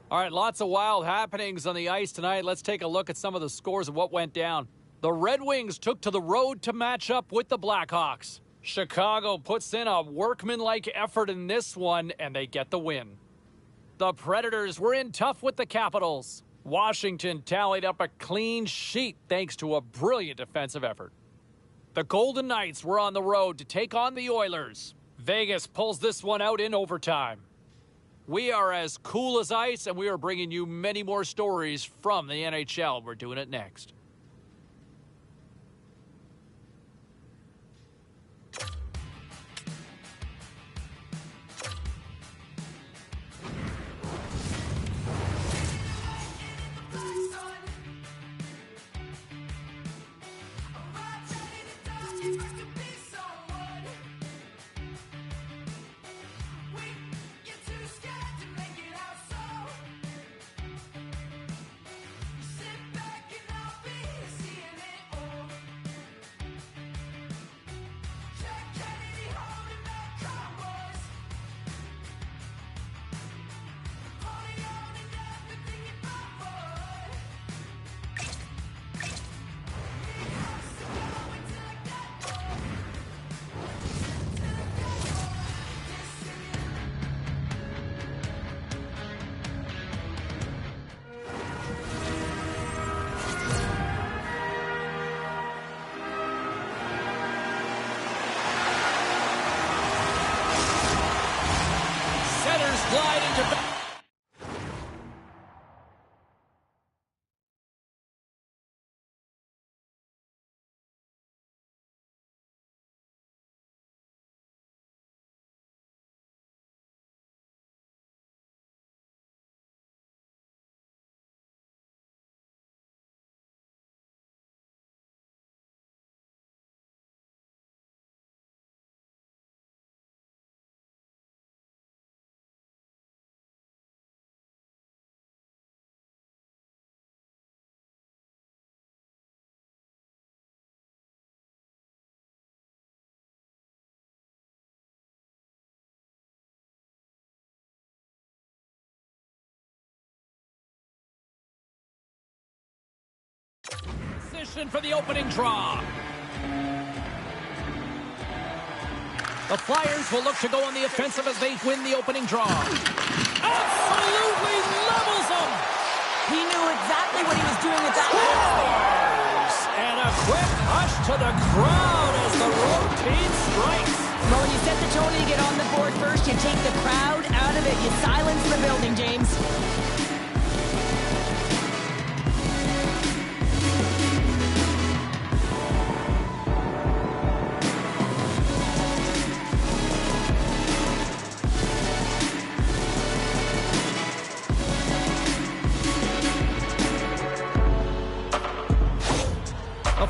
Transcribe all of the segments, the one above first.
All right, lots of wild happenings on the ice tonight. Let's take a look at some of the scores of what went down. The Red Wings took to the road to match up with the Blackhawks. Chicago puts in a workmanlike effort in this one, and they get the win. The Predators were in tough with the Capitals. Washington tallied up a clean sheet thanks to a brilliant defensive effort. The Golden Knights were on the road to take on the Oilers. Vegas pulls this one out in overtime. We are as cool as ice, and we are bringing you many more stories from the NHL. We're doing it next. Slide into... for the opening draw. The Flyers will look to go on the offensive as they win the opening draw. Absolutely levels them! He knew exactly what he was doing with that pass. And a quick hush to the crowd as the road team strikes. Well, when you set the tone and you get on the board first, you take the crowd out of it. You silence the building, James.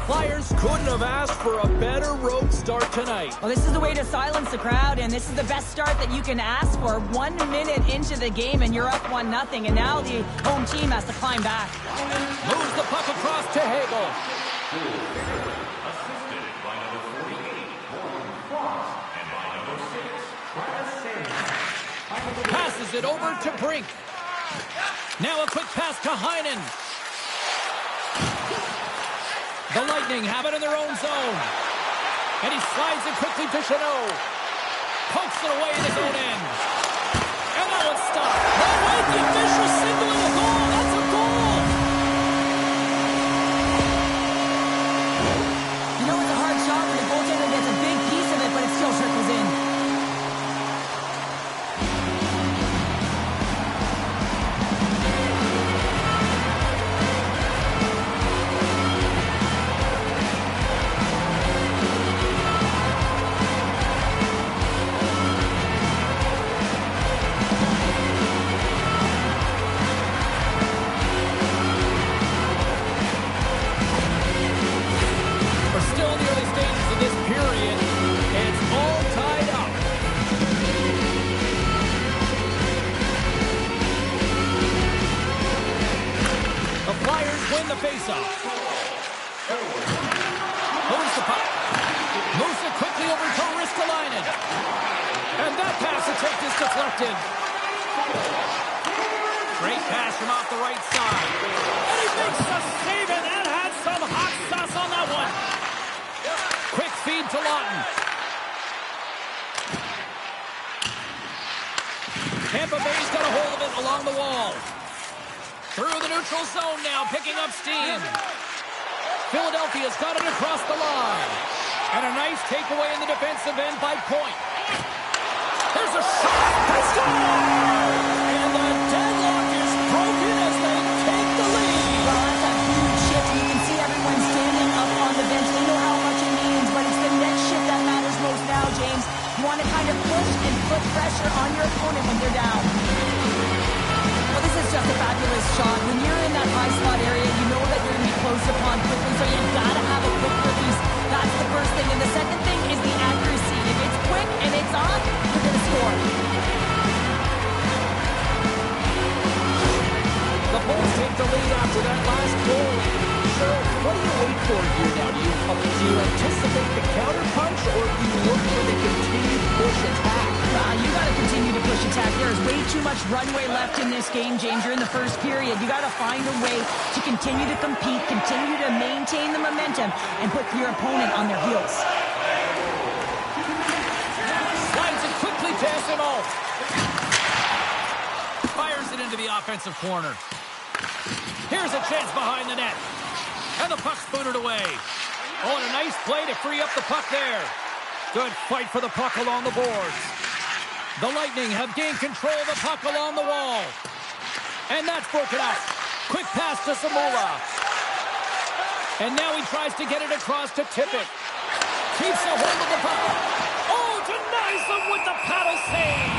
Flyers couldn't have asked for a better road start tonight. Well, this is the way to silence the crowd, and this is the best start that you can ask for. 1 minute into the game, and you're up 1-0, and now the home team has to climb back. Moves the puck across to Hagel. Assisted by number 48, Morgan Frost, and by number 6, Travis Sands. Passes it over to Brink. Now a quick pass to Heinen. The Lightning have it in their own zone. And he slides it quickly to Chanot. Pokes it away in his own end. And that one's stopped. The Lightning Fisher signaling a goal. That's a goal. You know it's a hard shot when the goaltender gets a big piece of it, but it still trickles in. faceoff. Moves the puck. Moves it quickly over to Ristolainen. And that pass attempt is deflected. Great pass from off the right side. And he makes the save, and that had some hot sauce on that one. Quick feed to Lawton. Tampa Bay's got a hold of it along the wall. Through the neutral zone now, picking up steam. Philadelphia's got it across the line. And a nice takeaway in the defensive end by Point. There's a shot. Let's go! And the deadlock is broken as they take the lead. Well, that's a huge shift. You can see everyone standing up on the bench. They know how much it means, but it's the next shift that matters most now, James. You want to kind of push and put pressure on your opponent when they're down. Well, this is just a fabulous shot. When you're in that high spot area, you know that you're going to be close upon quickly, so you've got to have a quick release. That's the first thing. And the second thing is the accuracy. If it's quick and it's on, you're going to score. The Bulls take the lead after that last goal. Sure, what do you wait for here now? Do you anticipate the counter punch, or do you look for the continued push attack? You got to continue to push attack. There's way too much runway left in this game, James. You're in the first period. You got to find a way to continue to compete, continue to maintain the momentum, and put your opponent on their heels. Slides it quickly to SMO. Fires it into the offensive corner. Here's a chance behind the net. And the puck's booted away. Oh, and a nice play to free up the puck there. Good fight for the puck along the boards. The Lightning have gained control of the puck along the wall. And that's broken up. Quick pass to Zamula. And now he tries to get it across to Tippett. Keeps a hold of the puck. Oh, denies them with the paddle save.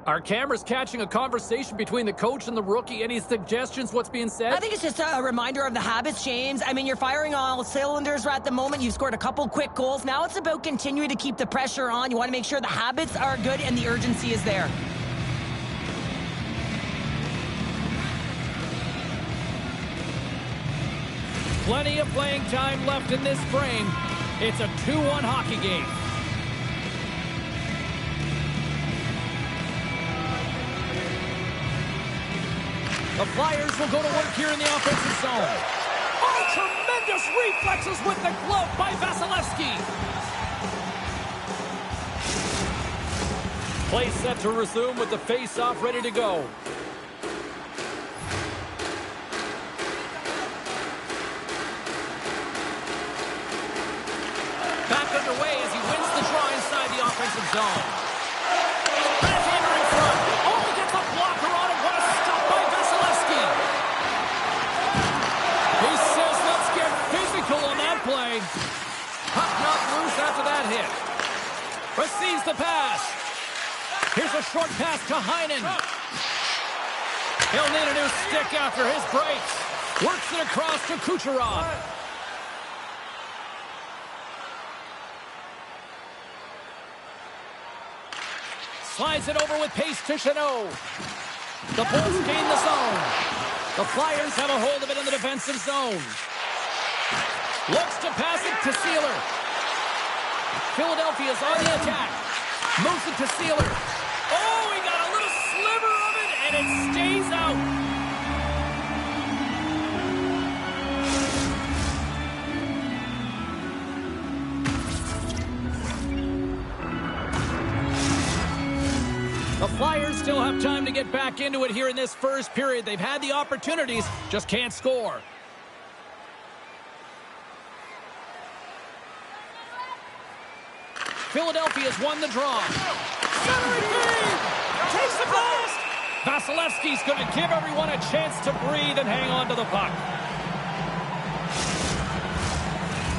Our camera's catching a conversation between the coach and the rookie. Any suggestions what's being said? I think it's just a reminder of the habits, James. I mean, you're firing on all cylinders right at the moment. You've scored a couple quick goals. Now it's about continuing to keep the pressure on. You want to make sure the habits are good and the urgency is there. Plenty of playing time left in this frame. It's a 2-1 hockey game. The Flyers will go to work here in the offensive zone. Oh, tremendous reflexes with the glove by Vasilevsky. Play set to resume with the face-off ready to go. Back underway as he wins the draw inside the offensive zone. Left-hander in front. Oh, he gets a blocker on him. What a stop by Vasilevsky. He says, let's get physical on that play. Puck knocked loose after that hit. Receives the pass. Here's a short pass to Heinen. He'll need a new stick after his breaks. Works it across to Kucherov. Slides it over with pace to Chanot. The Bulls gain the zone. The Flyers have a hold of it in the defensive zone. Looks to pass it to Sealer. Philadelphia's on the attack. Moves it to Sealer. Oh, he got a little sliver of it, and it stays out. The Flyers still have time to get back into it here in this first period. They've had the opportunities, just can't score. Philadelphia's won the draw. Centering feed! Takes the blast! Vasilevsky's going to give everyone a chance to breathe and hang on to the puck.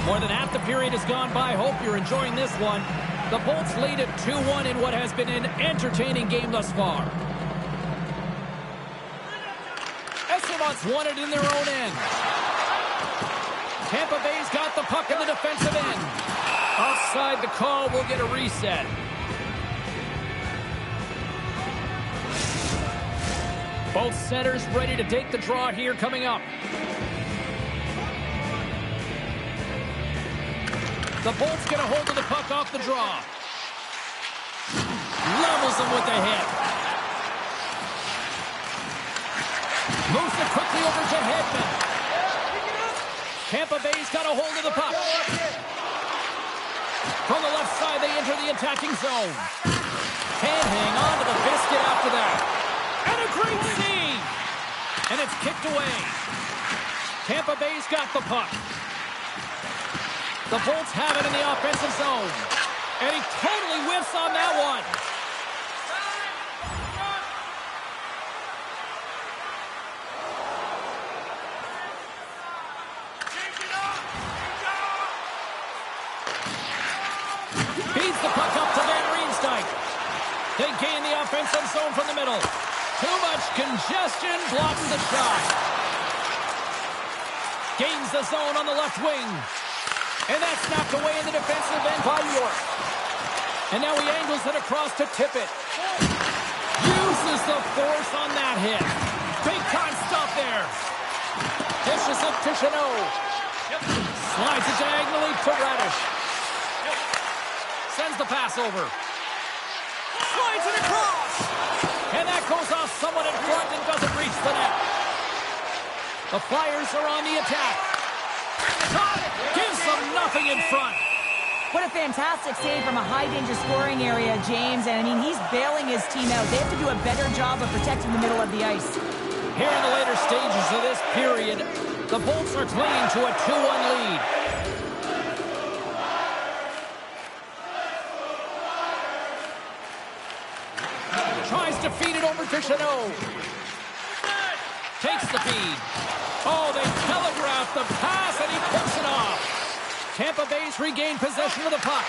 More than half the period has gone by. Hope you're enjoying this one. The Bolts lead at 2-1 in what has been an entertaining game thus far. Essenots won it in their own end. Tampa Bay's got the puck in the defensive end. Offside the call, will get a reset. Both centers ready to take the draw here coming up. The Bolts get a hold of the puck off the draw. Levels them with the hit. Moves it quickly over to Hedman. Tampa Bay's got a hold of the puck. From the left side, they enter the attacking zone. Can't hang on to the biscuit after that. And a great save! And it's kicked away. Tampa Bay's got the puck. The Bolts have it in the offensive zone. And he totally whiffs on that one. Feeds the puck up to Van Riemsdyk. They gain the offensive zone from the middle. Too much congestion blocks the shot. Gains the zone on the left wing. And that's knocked away in the defensive end by York. And now he angles it across to Tippett. Uses the force on that hit. Big time stop there. Dishes it to Chanot. Slides it diagonally to Radish. Sends the pass over. Slides it across. And that goes off someone in front and doesn't reach the net. The Flyers are on the attack. Gives them nothing in front. What a fantastic save from a high-danger scoring area, James. And, I mean, he's bailing his team out. They have to do a better job of protecting the middle of the ice. Here in the later stages of this period, the Bolts are clinging to a 2-1 lead. Tries to feed it over to Chanot. Takes the feed. Oh, they telegraphed the pass, and he puts it off. Tampa Bay's regained possession of the puck.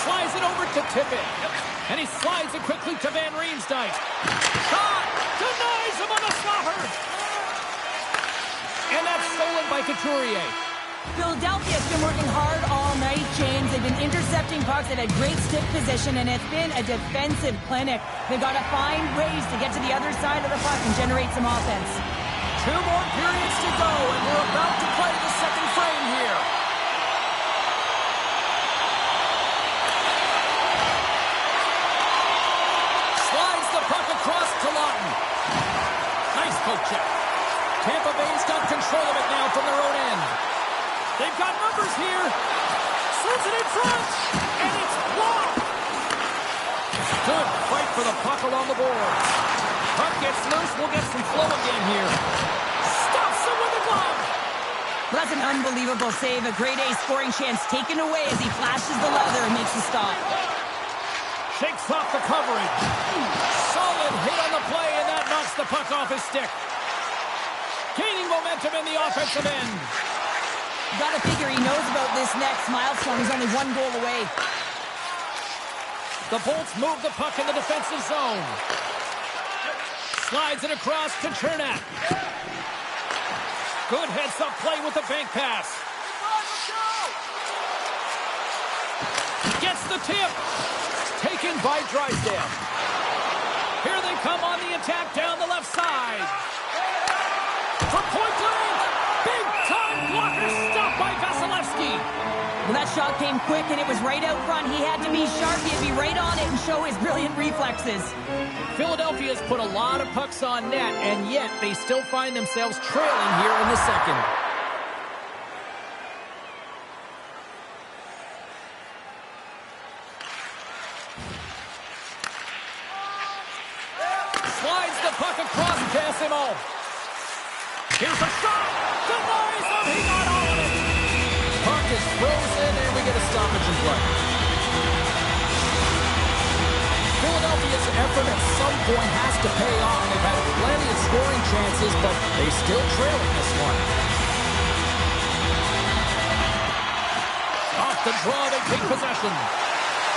Slides it over to Tippett. And he slides it quickly to Van Riemsdyk. Shot! Denies him on the stopper! And that's stolen by Couturier. Philadelphia's been working hard all night, James. They've been intercepting pucks. They've had great stick position, and it's been a defensive clinic. They've got to find ways to get to the other side of the puck and generate some offense. 2 more periods to go, and we're about to play the second frame here. Slides the puck across to Lawton. Nice poke check. Tampa Bay's got control of it now from their own end. They've got numbers here. Sends it in front, and it's blocked. Good fight for the puck along the board. Puck gets loose. We'll get some flow again here. Stops him with a glove. Well, that's an unbelievable save. A grade A scoring chance taken away as he flashes the leather and makes the stop. Shakes off the coverage. Solid hit on the play, and that knocks the puck off his stick. Gaining momentum in the offensive end. Gotta figure he knows about this next milestone. He's only 1 goal away. The Bolts move the puck in the defensive zone. Slides it across to Chernak. Good heads-up play with the bank pass. Gets the tip. Taken by Drysdale. Here they come on the attack down the left side. From point blank. Big-time blocker stopped by Vasilevsky. Well, that shot came quick, and it was right out front. He had to be sharp. He had to be right on it and show his brilliant reflexes. Philadelphia's put a lot of pucks on net, and yet they still find themselves trailing here in the second. Slides the puck across Cassimo. Here's a shot. Denies him. He got all of it. Puck is frozen, and we get a stoppage in play. Philadelphia's effort at some point has to pay off. They've had plenty of scoring chances, but they still trail in this one. Off the draw, they take possession.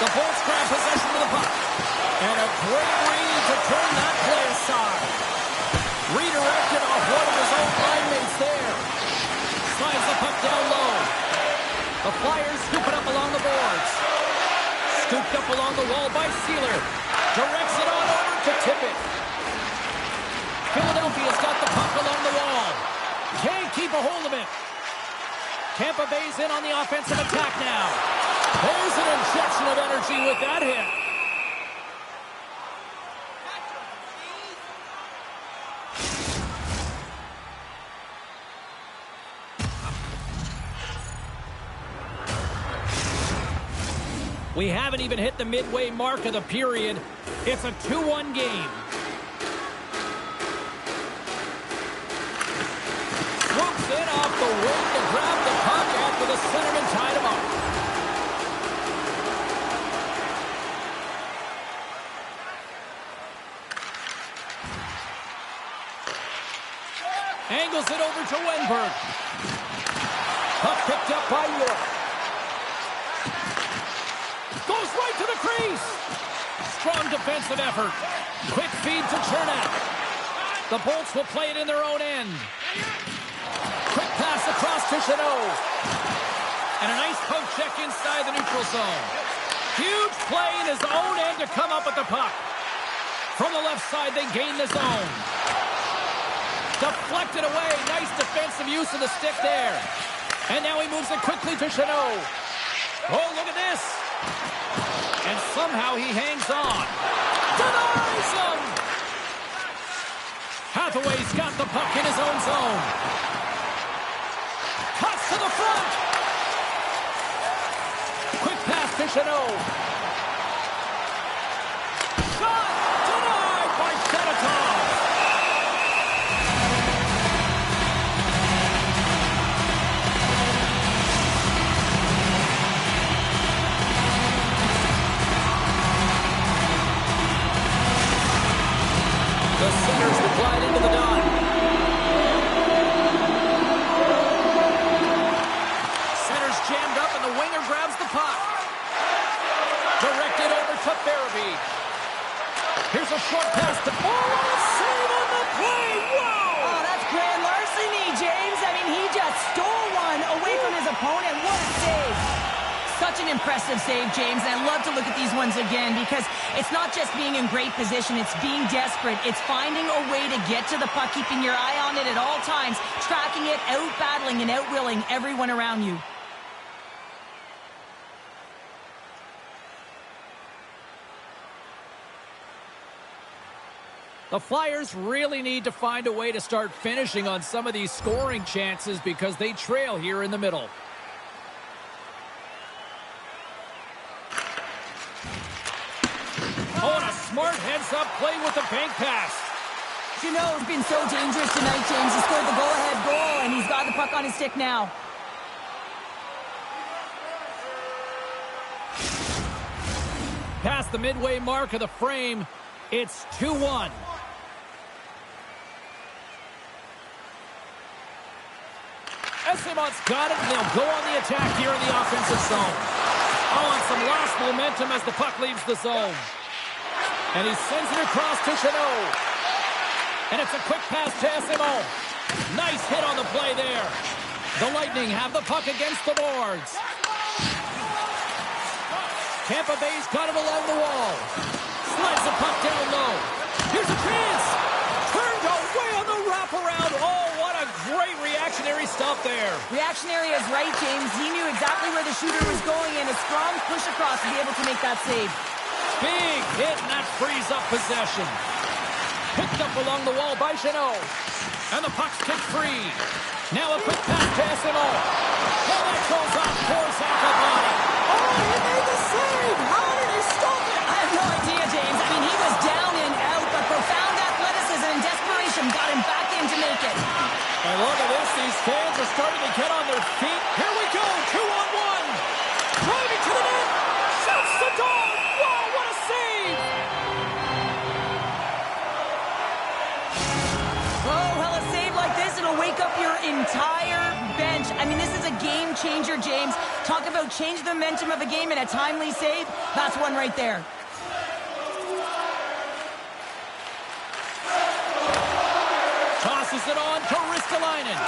The Bolts grab possession of the puck. And a great read to turn that play aside. Redirected off one of his own line mates there. Slides the puck down low. The Flyers scoop it up along the boards. Scooped up along the wall by Sealer. Directs it on over to Tippett. Philadelphia's got the puck along the wall. Can't keep a hold of it. Tampa Bay's in on the offensive attack now. There's an injection of energy with that hit. We haven't even hit the midway mark of the period. It's a 2-1 game. Swoops in off the wing to grab the puck after the centerman tied him up. Angles it over to Wenberg. Puck picked up by York. Goes right to the crease. Strong defensive effort. Quick feed to Chernak. The Bolts will play it in their own end. Quick pass across to Chanot. And a nice poke check inside the neutral zone. Huge play in his own end to come up with the puck. From the left side, they gain the zone. Deflected away. Nice defensive use of the stick there. And now he moves it quickly to Chanot. Oh, look at this. And somehow he hangs on. Denies him! Hathaway's got the puck in his own zone. Cuts to the front. Quick pass to Chanot. Shot! Denied by Shenetov. The centers will glide into the dot. Center's jammed up and the winger grabs the puck. Directed over to Farabee. Here's a short pass to Boland. Save on the play. Whoa! Oh, that's grand larceny, James. I mean, he just stole one away from his opponent. What a save. Such an impressive save, James. And I love to look at these ones again because it's not just being in great position. It's being desperate. It's finding a way to get to the puck, keeping your eye on it at all times, tracking it, out-battling and out-willing everyone around you. The Flyers really need to find a way to start finishing on some of these scoring chances because they trail here in the middle. Oh, and a smart heads-up play with the bank pass. Chanot's been so dangerous tonight, James. He scored the go-ahead goal, and he's got the puck on his stick now. Past the midway mark of the frame, it's 2-1. Esimon's got it, and they'll go on the attack here in the offensive zone. Oh, and some lost momentum as the puck leaves the zone. And he sends it across to Chanot. And it's a quick pass to Esimon. Nice hit on the play there. The Lightning have the puck against the boards. Tampa Bay's got it along the wall. Slides the puck down low. Here's a chance. Turned away on the wraparound. Oh, what a great reactionary stop there. Reactionary is right, James. He knew exactly where the shooter was going, and a strong push across to be able to make that save. Big hit, and that frees up possession. Picked up along the wall by Chanot. And the puck's kicked free. Now a quick pass to Esimon. Well, that goes off towards Aquabani. Oh, he made the save! How did he stop it? I have no idea, James. I mean, he was down and out, but profound athleticism and desperation got him back in to make it. And look at this. These fans are starting to get on their feet. Here we go. 2-on-1. Driving to the net. Shoots the dog. Wow, what a save. Oh, well, a save like this, it'll wake up your entire bench. I mean, this is a game changer, James. Talk about change the momentum of a game in a timely save. That's one right there. Tosses it on to Ristolainen.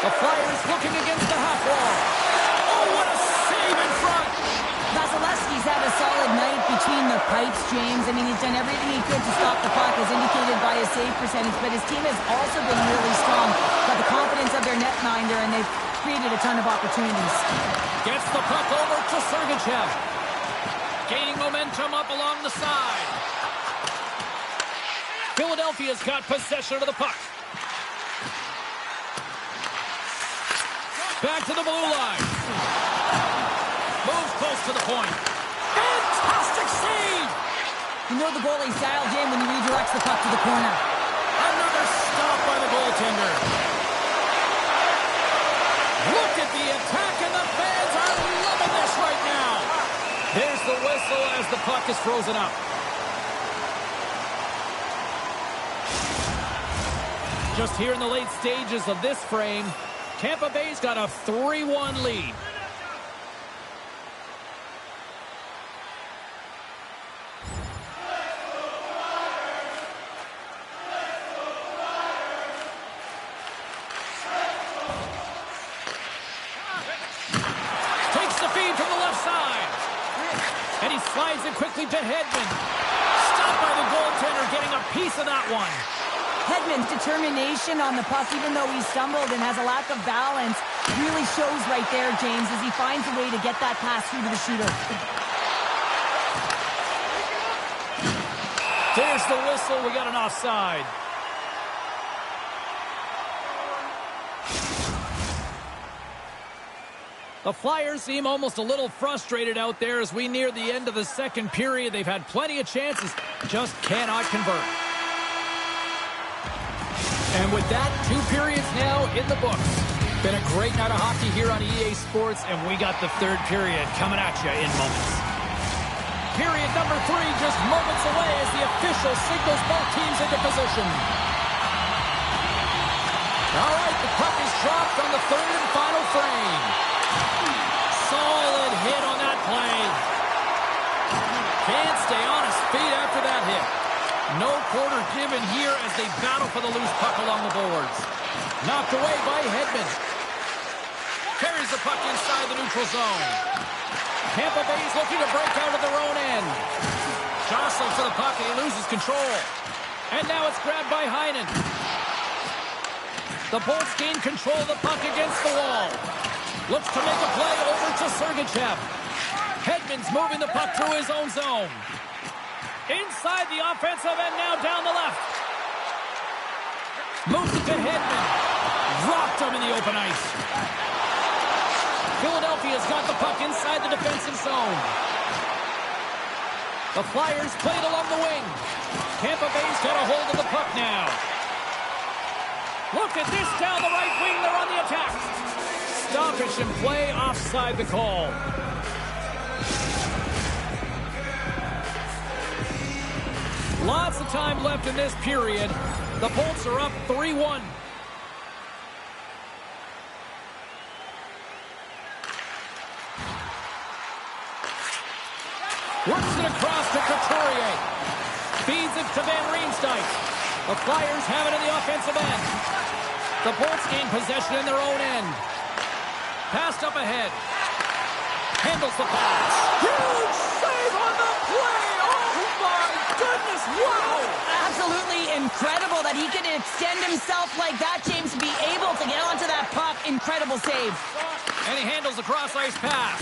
The Flyers looking against the half wall. Oh, what a save in front. Vasilevsky's had a solid night between the pipes, James. I mean, he's done everything he could to stop the puck, as indicated by his save percentage, but his team has also been really strong. Got the confidence of their netminder, and they've created a ton of opportunities. Gets the puck over to Sergachev. Gaining momentum up along the side. Philadelphia's got possession of the puck. Back to the blue line. Moves close to the point. Fantastic save! You know the goalie's dialed in when he redirects the puck to the corner. Another stop by the goaltender. Look at the attack, and the fans are loving this right now. There's the whistle as the puck is frozen up. Just here in the late stages of this frame, Tampa Bay's got a 3-1 lead. Takes the feed from the left side. And he slides it quickly to Hedman. Stopped by the goaltender, getting a piece of that one. Hedman's determination on the puck, even though he stumbled and has a lack of balance, really shows right there, James, as he finds a way to get that pass through to the shooter. There's the whistle. We got an offside. The Flyers seem almost a little frustrated out there as we near the end of the second period. They've had plenty of chances, just cannot convert. And with that, 2 periods now in the books. Been a great night of hockey here on EA Sports, and we got the third period coming at you in moments. Period number 3 just moments away as the official signals both teams into position. All right, the puck is dropped on the third and final frame. Solid hit on that play. Can't stay on his feet after that hit. No quarter given here as they battle for the loose puck along the boards. Knocked away by Hedman. Carries the puck inside the neutral zone. Tampa Bay's looking to break out of their own end. Jostling for the puck and he loses control. And now it's grabbed by Heinen. The Bolts gain control of the puck against the wall. Looks to make a play over to Sergachev. Hedman's moving the puck through his own zone. Inside the offensive end now down the left. Moves it to Hedman. Dropped him in the open ice. Philadelphia's got the puck inside the defensive zone. The Flyers played along the wing. Tampa Bay's got a hold of the puck now. Look at this down the right wing. They're on the attack. Stoppage in play, offside the call. Lots of time left in this period. The Bolts are up 3-1. Works it across to Couturier. Feeds it to Van Riemsdyk. The Flyers have it in the offensive end. The Bolts gain possession in their own end. Passed up ahead. Handles the pass. Huge save on the play. Oh, my goodness. Wow. Absolutely incredible that he could extend himself like that, James, to be able to get onto that puck. Incredible save. And he handles the cross-ice pass.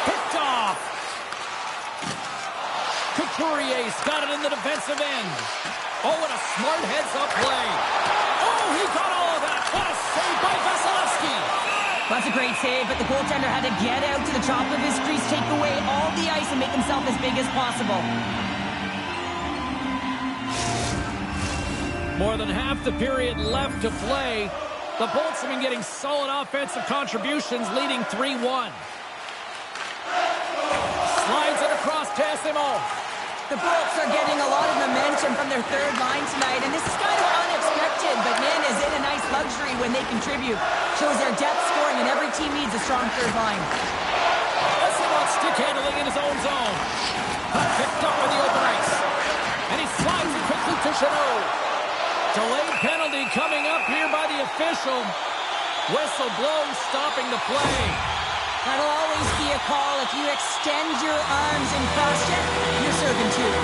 Picked off. Couturier's got it in the defensive end. Oh, and a smart heads-up play. Oh, he got all of that. What a save by Vasilevsky. That's a great save, but the goaltender had to get out to the top of his crease, take away all the ice, and make himself as big as possible. More than half the period left to play. The Bolts have been getting solid offensive contributions, leading 3-1. Slides it across to Esimov. The Bolts are getting a lot of momentum from their third line tonight, and this is kind of unexpected, but man, is it a nice luxury when they contribute. Shows their depth scoring, and every team needs a strong third line. Esimov stick handling in his own zone. Picked up in the open ice. And he slides it quickly to Chanot. Delayed penalty coming up here by the official. Whistle blows, stopping the play. That'll always be a call. If you extend your arms and cross check, you're serving two.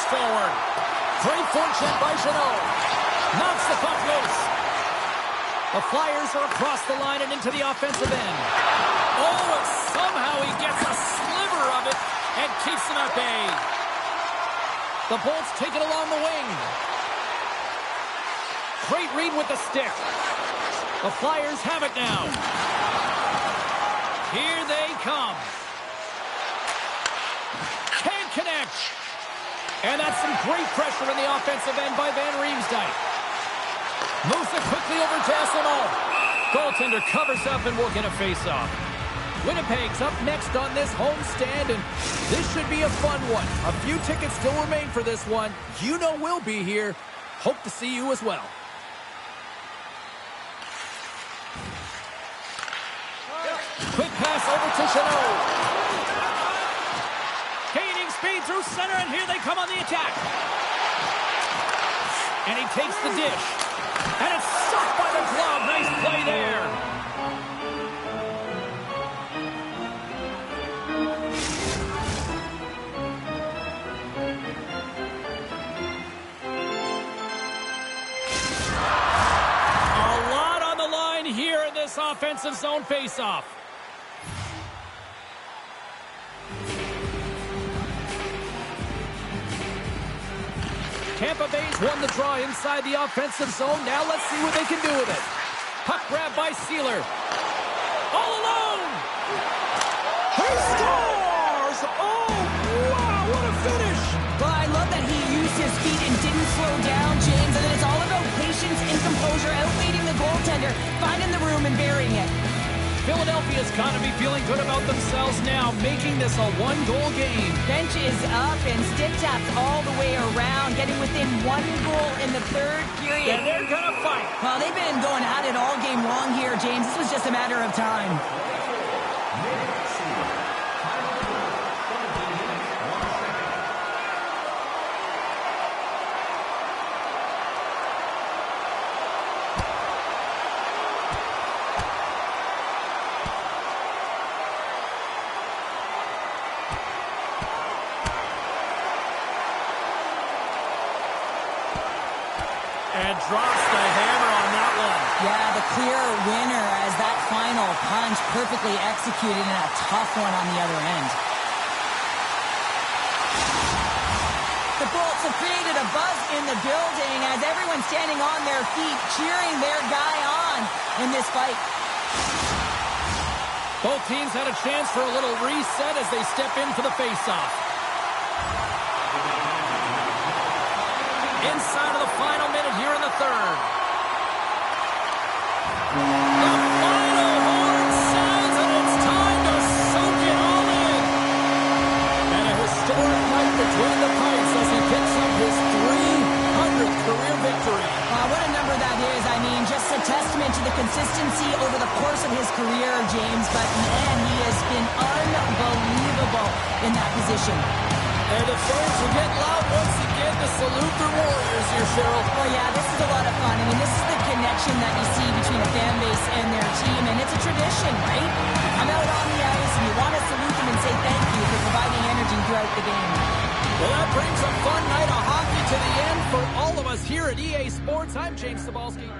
moves forward. Great forecheck by Jeannot. Knocks the puck loose. The Flyers are across the line and into the offensive end. Oh, and somehow he gets a sliver of it and keeps them at bay. The Bolts take it along the wing. Great read with the stick. The Flyers have it now. Here they come. Can't connect. And that's some great pressure in the offensive end by Van Riemsdyk. Moves it quickly over to SMO. Goaltender covers up and will get a face-off. Winnipeg's up next on this homestand, and this should be a fun one. A few tickets still remain for this one. You know we'll be here. Hope to see you as well. Quick pass over to Jeannot. Gaining speed through center, and here they come on the attack. And he takes the dish. And it's sucked by the glove. Nice play there. A lot on the line here in this offensive zone faceoff. Tampa Bay's won the draw inside the offensive zone. Now let's see what they can do with it. Puck grab by Sealer. All alone! He scores! Oh, wow, what a finish! Well, I love that he used his feet and didn't slow down, James. And then it's all about patience and composure, outweighting the goaltender, finding the room and burying it. Philadelphia's got to be feeling good about themselves now, making this a one-goal game. Bench is up and stick taps all the way around, getting within 1 goal in the third period. And they're going to fight. Well, they've been going at it all game long here, James. This was just a matter of time. And drops the hammer on that one. Yeah, the clear winner as that final punch perfectly executed and a tough one on the other end. The Bolts have created a buzz in the building as everyone's standing on their feet, cheering their guy on in this fight. Both teams had a chance for a little reset as they step in for the face-off. Inside of the final minute here in the third. The final horn sounds, and it's time to soak it all in. And a historic night between the Pikes as he picks up his 300th career victory. What a number that is. I mean, just a testament to the consistency over the course of his career, James. But man, he has been unbelievable in that position. And the fans will get loud once again to salute their Warriors here, Cheryl. Oh, yeah, this is a lot of fun. I mean, this is the connection that you see between a fan base and their team, and it's a tradition, right? I'm out on the ice, and you want to salute them and say thank you for providing energy throughout the game. Well, that brings a fun night of hockey to the end for all of us here at EA Sports. I'm James Cybulski.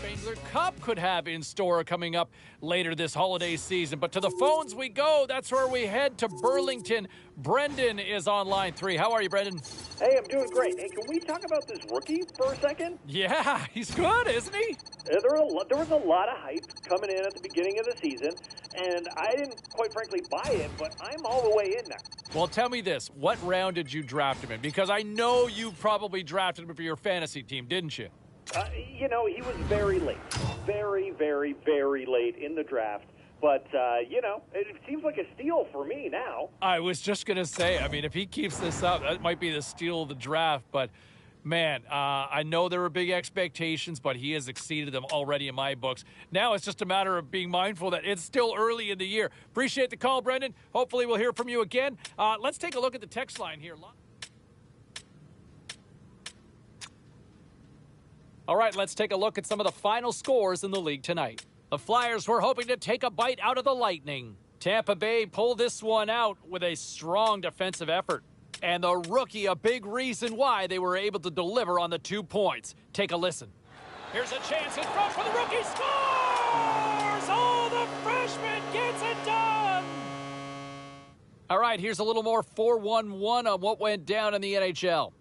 Wrangler Cup could have in store coming up later this holiday season. But to the phones we go. That's where we head to Burlington. Brendan is on line 3. How are you, Brendan? Hey, I'm doing great. Hey, can we talk about this rookie for a second? Yeah, he's good, isn't he? There was a lot of hype coming in at the beginning of the season, and I didn't, quite frankly, buy it, but I'm all the way in now. Well, tell me this. What round did you draft him in? Because I know you probably drafted him for your fantasy team, didn't you? He was very late. Very, very, very late in the draft. But, it seems like a steal for me now. I was just going to say, I mean, if he keeps this up, that might be the steal of the draft. But, man, I know there were big expectations, but he has exceeded them already in my books. Now it's just a matter of being mindful that it's still early in the year. Appreciate the call, Brendan. Hopefully we'll hear from you again. Let's take a look at the text line here. All right, let's take a look at some of the final scores in the league tonight. The Flyers were hoping to take a bite out of the Lightning. Tampa Bay pulled this one out with a strong defensive effort. And the rookie, a big reason why they were able to deliver on the 2 points. Take a listen. Here's a chance in front for the rookie. Scores! Oh, the freshman gets it done! All right, here's a little more 4-1-1 on what went down in the NHL.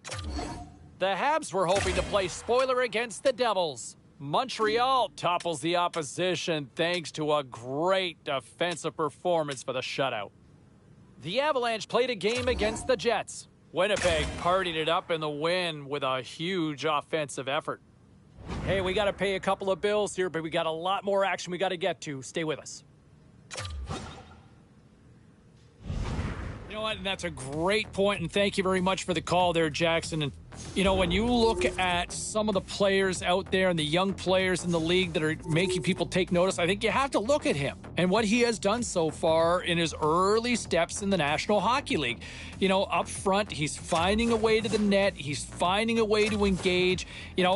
The Habs were hoping to play spoiler against the Devils. Montreal topples the opposition thanks to a great defensive performance for the shutout. The Avalanche played a game against the Jets. Winnipeg partied it up in the win with a huge offensive effort. Hey, we got to pay a couple of bills here, but we got a lot more action we got to get to. Stay with us. You know what? And that's a great point, and thank you very much for the call there, Jackson. And when you look at some of the players out there and the young players in the league that are making people take notice, I think you have to look at him and what he has done so far in his early steps in the National Hockey League. Up front, he's finding a way to the net. He's finding a way to engage.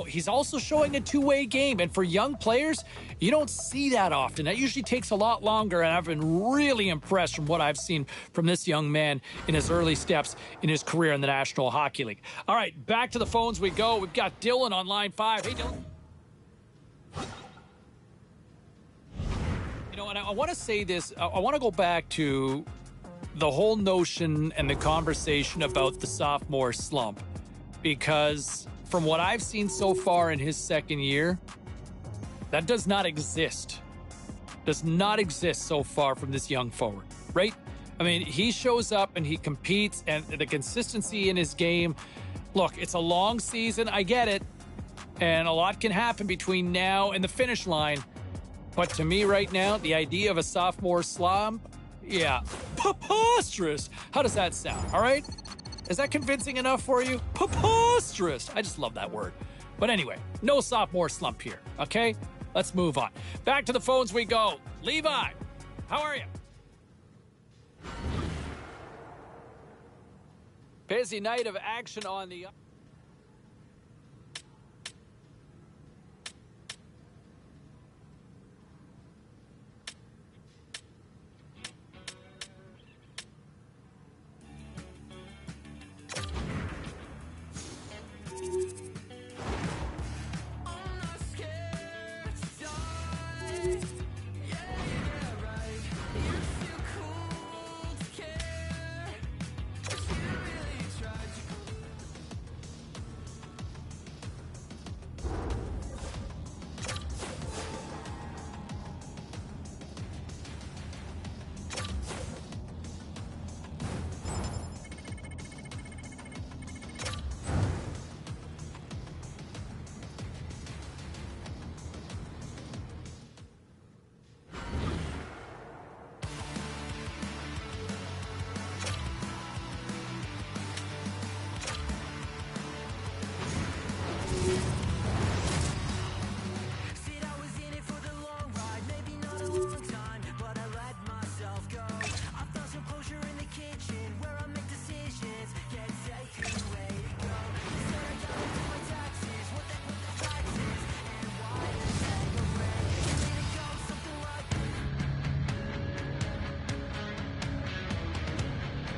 He's also showing a two-way game. And for young players, you don't see that often. That usually takes a lot longer, and I've been really impressed from what I've seen from this young man in his early steps in his career in the National Hockey League. All right, back to the phones we go. We've got Dylan on line 5. Hey, Dylan. And I want to say this. I want to go back to the whole notion and the conversation about the sophomore slump, because from what I've seen so far in his second year, that does not exist. Does not exist so far from this young forward, right? I mean, he shows up and he competes, and the consistency in his game. Look, it's a long season. I get it. And a lot can happen between now and the finish line. But to me right now, the idea of a sophomore slump, yeah, preposterous. How does that sound, all right? Is that convincing enough for you? Preposterous. I just love that word. But anyway, no sophomore slump here, okay? Let's move on. Back to the phones we go. Levi, how are you? Busy night of action on the...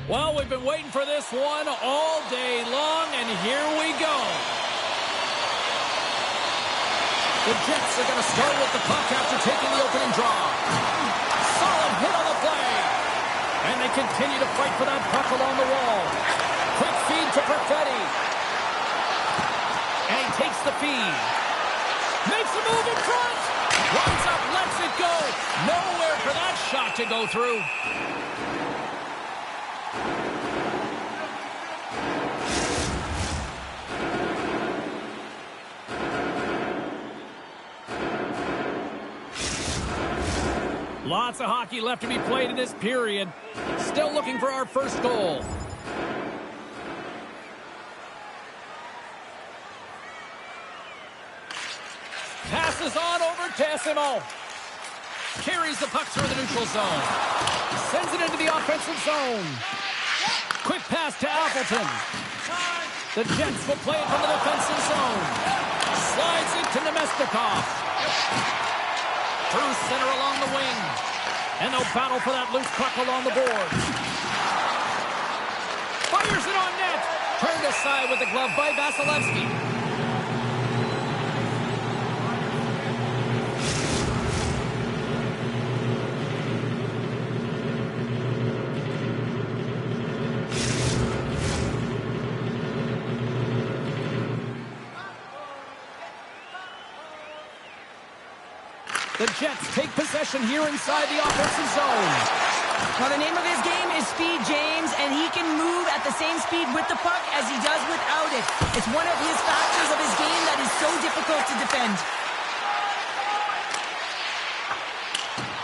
Well, we've been waiting for this one all day long, and here we go. The Jets are going to start with the puck after taking the opening draw. Solid hit on the play. And they continue to fight for that puck along the wall. Quick feed to Perfetti. And he takes the feed. Makes a move in front. Runs up, lets it go. Nowhere for that shot to go through. Lots of hockey left to be played in this period. Still looking for our first goal. Passes on over Tassimo. Carries the puck through the neutral zone. Sends it into the offensive zone. Quick pass to Appleton. The Jets will play it from the defensive zone. Slides it to Nemestikov. Through center along the wing. And they'll battle for that loose puck along the boards. Fires it on net. Turned aside with the glove by Vasilevsky. The Jets take possession here inside the offensive zone. Now, the name of his game is speed, James, and he can move at the same speed with the puck as he does without it. It's one of his factors of his game that is so difficult to defend.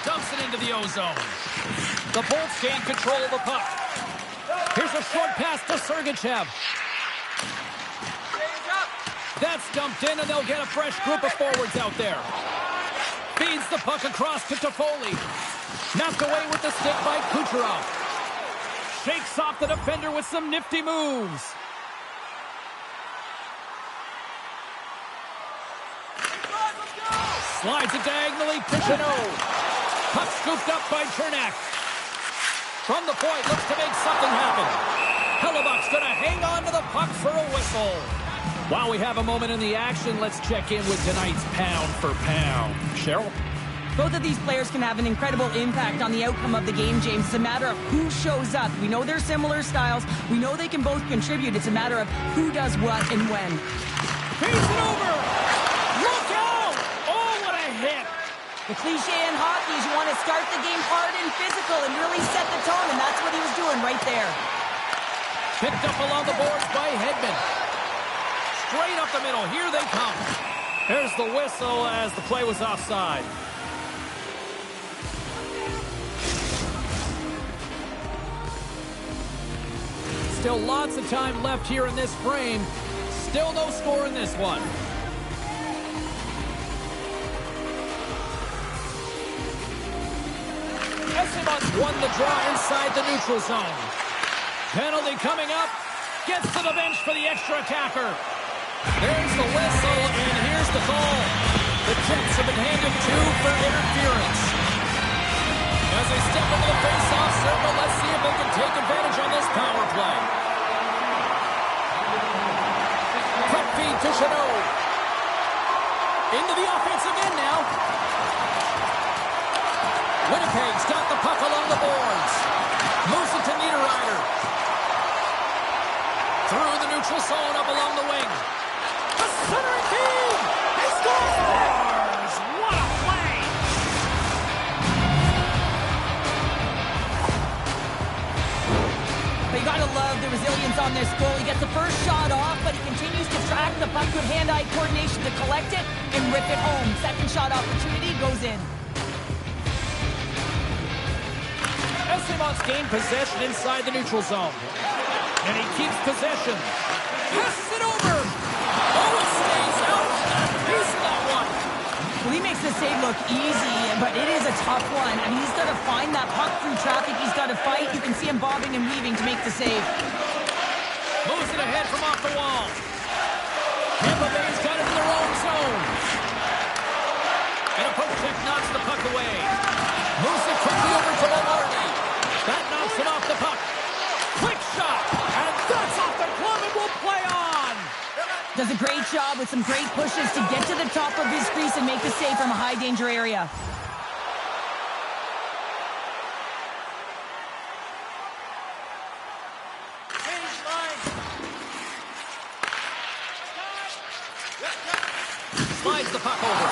Dumps it into the O-zone. The Bolts gain control of the puck. Here's a short pass to Sergachev. That's dumped in, and they'll get a fresh group of forwards out there. Feeds the puck across to Toffoli. Knocked away with the stick by Kucherov. Shakes off the defender with some nifty moves. Slides it diagonally to Chanot. Puck scooped up by Chernak. From the point, looks to make something happen. Hellebuck's going to hang on to the puck for a whistle. While we have a moment in the action, let's check in with tonight's pound for pound. Cheryl? Both of these players can have an incredible impact on the outcome of the game, James. It's a matter of who shows up. We know they're similar styles. We know they can both contribute. It's a matter of who does what and when. Feeds it over! Look out! Oh, what a hit! The cliche in hockey is you want to start the game hard and physical and really set the tone, and that's what he was doing right there. Picked up along the boards by Hedman. Straight up the middle. Here they come. There's the whistle as the play was offside. Still lots of time left here in this frame. Still no score in this one. Esimon's won the draw inside the neutral zone. Penalty coming up. Gets to the bench for the extra attacker. There's the whistle, and here's the call. The Jets have been handed 2 for interference. As they step into the face-off circle, let's see if they can take advantage on this power play. Quick feed to Chanot. Into the offensive end now. Winnipeg's got the puck along the boards. Moves it to Niederreiter. Through the neutral zone, up along the wing. A centering feed! He scores! What a play! But you gotta love the resilience on this goal. He gets the first shot off, but he continues to track the puck with hand-eye coordination to collect it and rip it home. Second shot opportunity goes in. Esimon's gained possession inside the neutral zone. And he keeps possession. Passes it over. Oh, it stays out. Piece of that one. Well, he makes the save look easy, but it is a tough one. I mean, he's got to find that puck through traffic. He's got to fight. You can see him bobbing and weaving to make the save. Moves it ahead from off the wall. Tampa Bay's got it in their own zone. And a poke check knocks the puck away. Moves it quickly over to Lombardi. That knocks it off the puck. Quick shot. And that's off the glove and will play on. Does a great job with some great pushes to get to the top of his crease high danger area. Slides the puck over.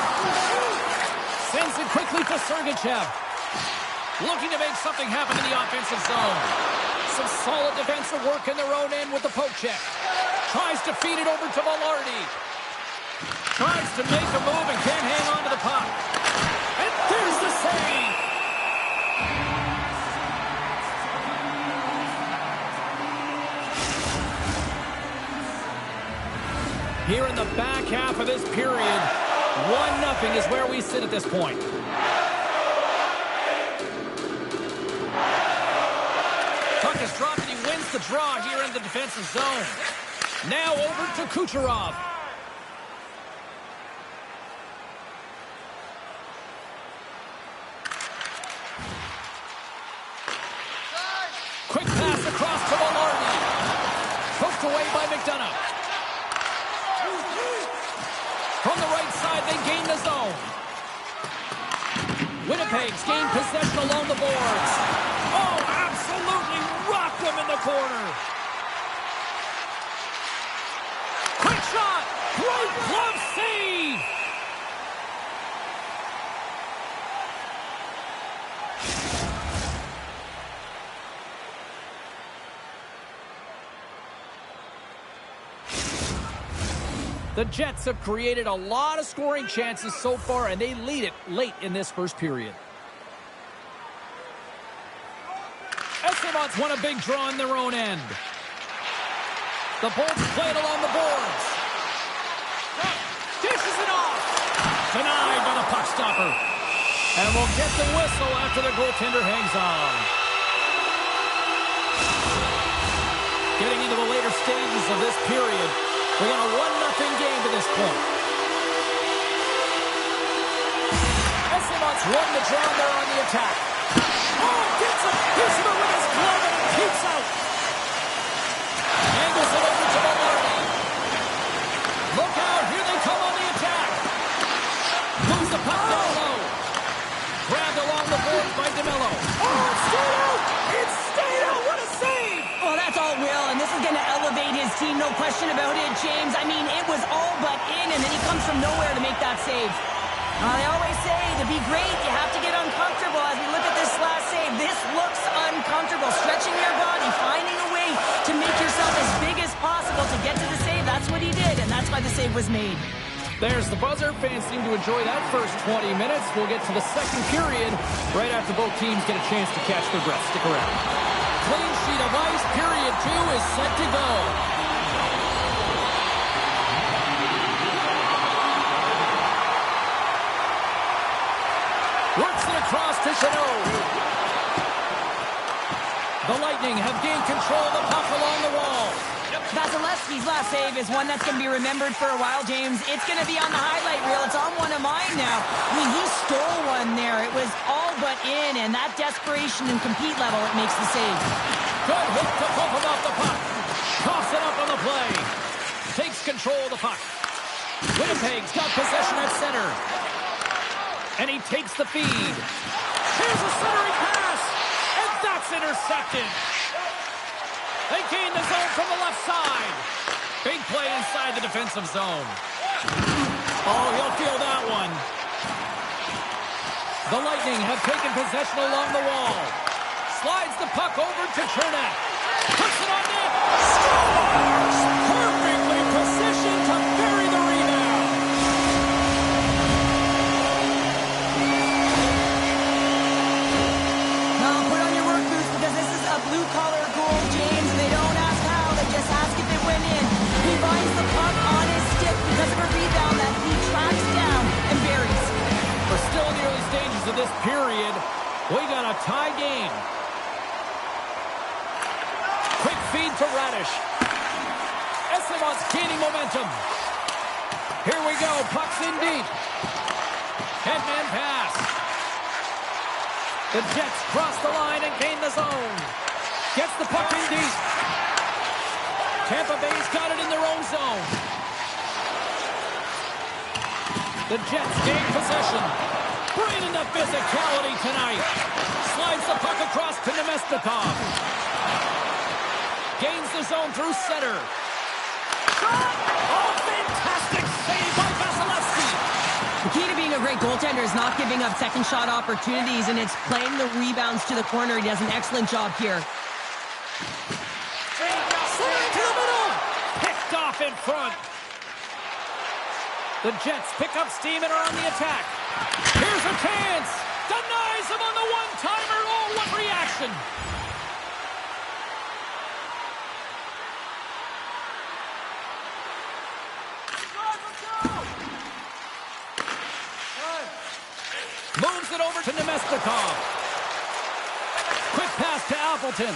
Sends it quickly to Sergachev. Looking to make something happen in the offensive zone. Some solid defensive work in their own end with the poke check. Tries to feed it over to Velarde. Tries to make a move and can't hang on to the puck. And there's the save. Here in the back half of this period, 1-0 is where we sit at this point. Puck is dropped and he wins the draw here in the defensive zone. Now over to Kucherov. Quick pass across to Velarde. Poked away by McDonough. From the right side, they gain the zone. Winnipeg's gained possession along the boards. Oh, absolutely rocked them in the corner. Quick shot. Great glove save. The Jets have created a lot of scoring chances so far, and they lead it late in this first period. Estemont's won a big draw in their own end. The Bolts play it along the boards. Dishes it off. Denied by the puck stopper. And we'll get the whistle after the goaltender hangs on. Getting into the later stages of this period, we got a 1-0 game to this point. Estemont's won the draw there on the attack. Oh, gets it! Hits him with his glove and it keeps out. Angles it over to Velarde. Look out, here they come on the attack. Moves the puck down low. Grabbed along the boards by DeMello. Oh, it's stayed out! It's stayed out! What a save! Well, that's all Will, and this is going to elevate his team, no question about it, James. I mean, it was all but in, and then he comes from nowhere to make that save. They always say, to be great, you have to get uncomfortable. As we look at this last save, this looks uncomfortable. Stretching your body, finding a way to make yourself as big as possible to get to the save. That's what he did, and that's why the save was made. There's the buzzer. Fans seem to enjoy that first 20 minutes. We'll get to the second period right after both teams get a chance to catch their breath. Stick around. Clean sheet of ice. Period 2 is set to go. Works it across to Chanot. The Lightning have gained control of the puck along the wall. Vasilevsky's last save is one that's going to be remembered for a while, James. It's going to be on the highlight reel. It's on one of mine now. I mean, he stole one there. It was all but in, and that desperation and compete level, it makes the save. Good hit to bump him off the puck. Coughs it up on the play. Takes control of the puck. Winnipeg's got possession at center. And he takes the feed. Here's a centering pass. And that's intercepted. They gain the zone from the left side. Big play inside the defensive zone. Oh, he'll feel that one. The Lightning have taken possession along the wall. Slides the puck over to Chernak. Puts it on net. Scores! Perfectly positioned to bury the rebound. Now, put on your work boots because this is a blue-collar goal, James. They don't ask how, they just ask if it went in. He finds the puck on his stick because of a rebound that he tracks down and buries. We're still in the early stages of this period. We got a tie game. Quick feed to Radish. Estemont's gaining momentum. Here we go. Puck's in deep. Headman pass. The Jets cross the line and gain the zone. Gets the puck in deep. Tampa Bay's got it in their own zone. The Jets gain possession. Bringing the physicality tonight. Slides the puck across to Nemestikov. Gains the zone through center. Shot! Oh, fantastic save by Vasilevsky. The key to being a great goaltender is not giving up second shot opportunities, and it's playing the rebounds to the corner. He does an excellent job here. Center into the middle. Picked off in front. The Jets pick up steam and are on the attack. Here's a chance. Denies him on the one-timer. Oh, what reaction. Moves it over to Nemestikov. Quick pass to Appleton.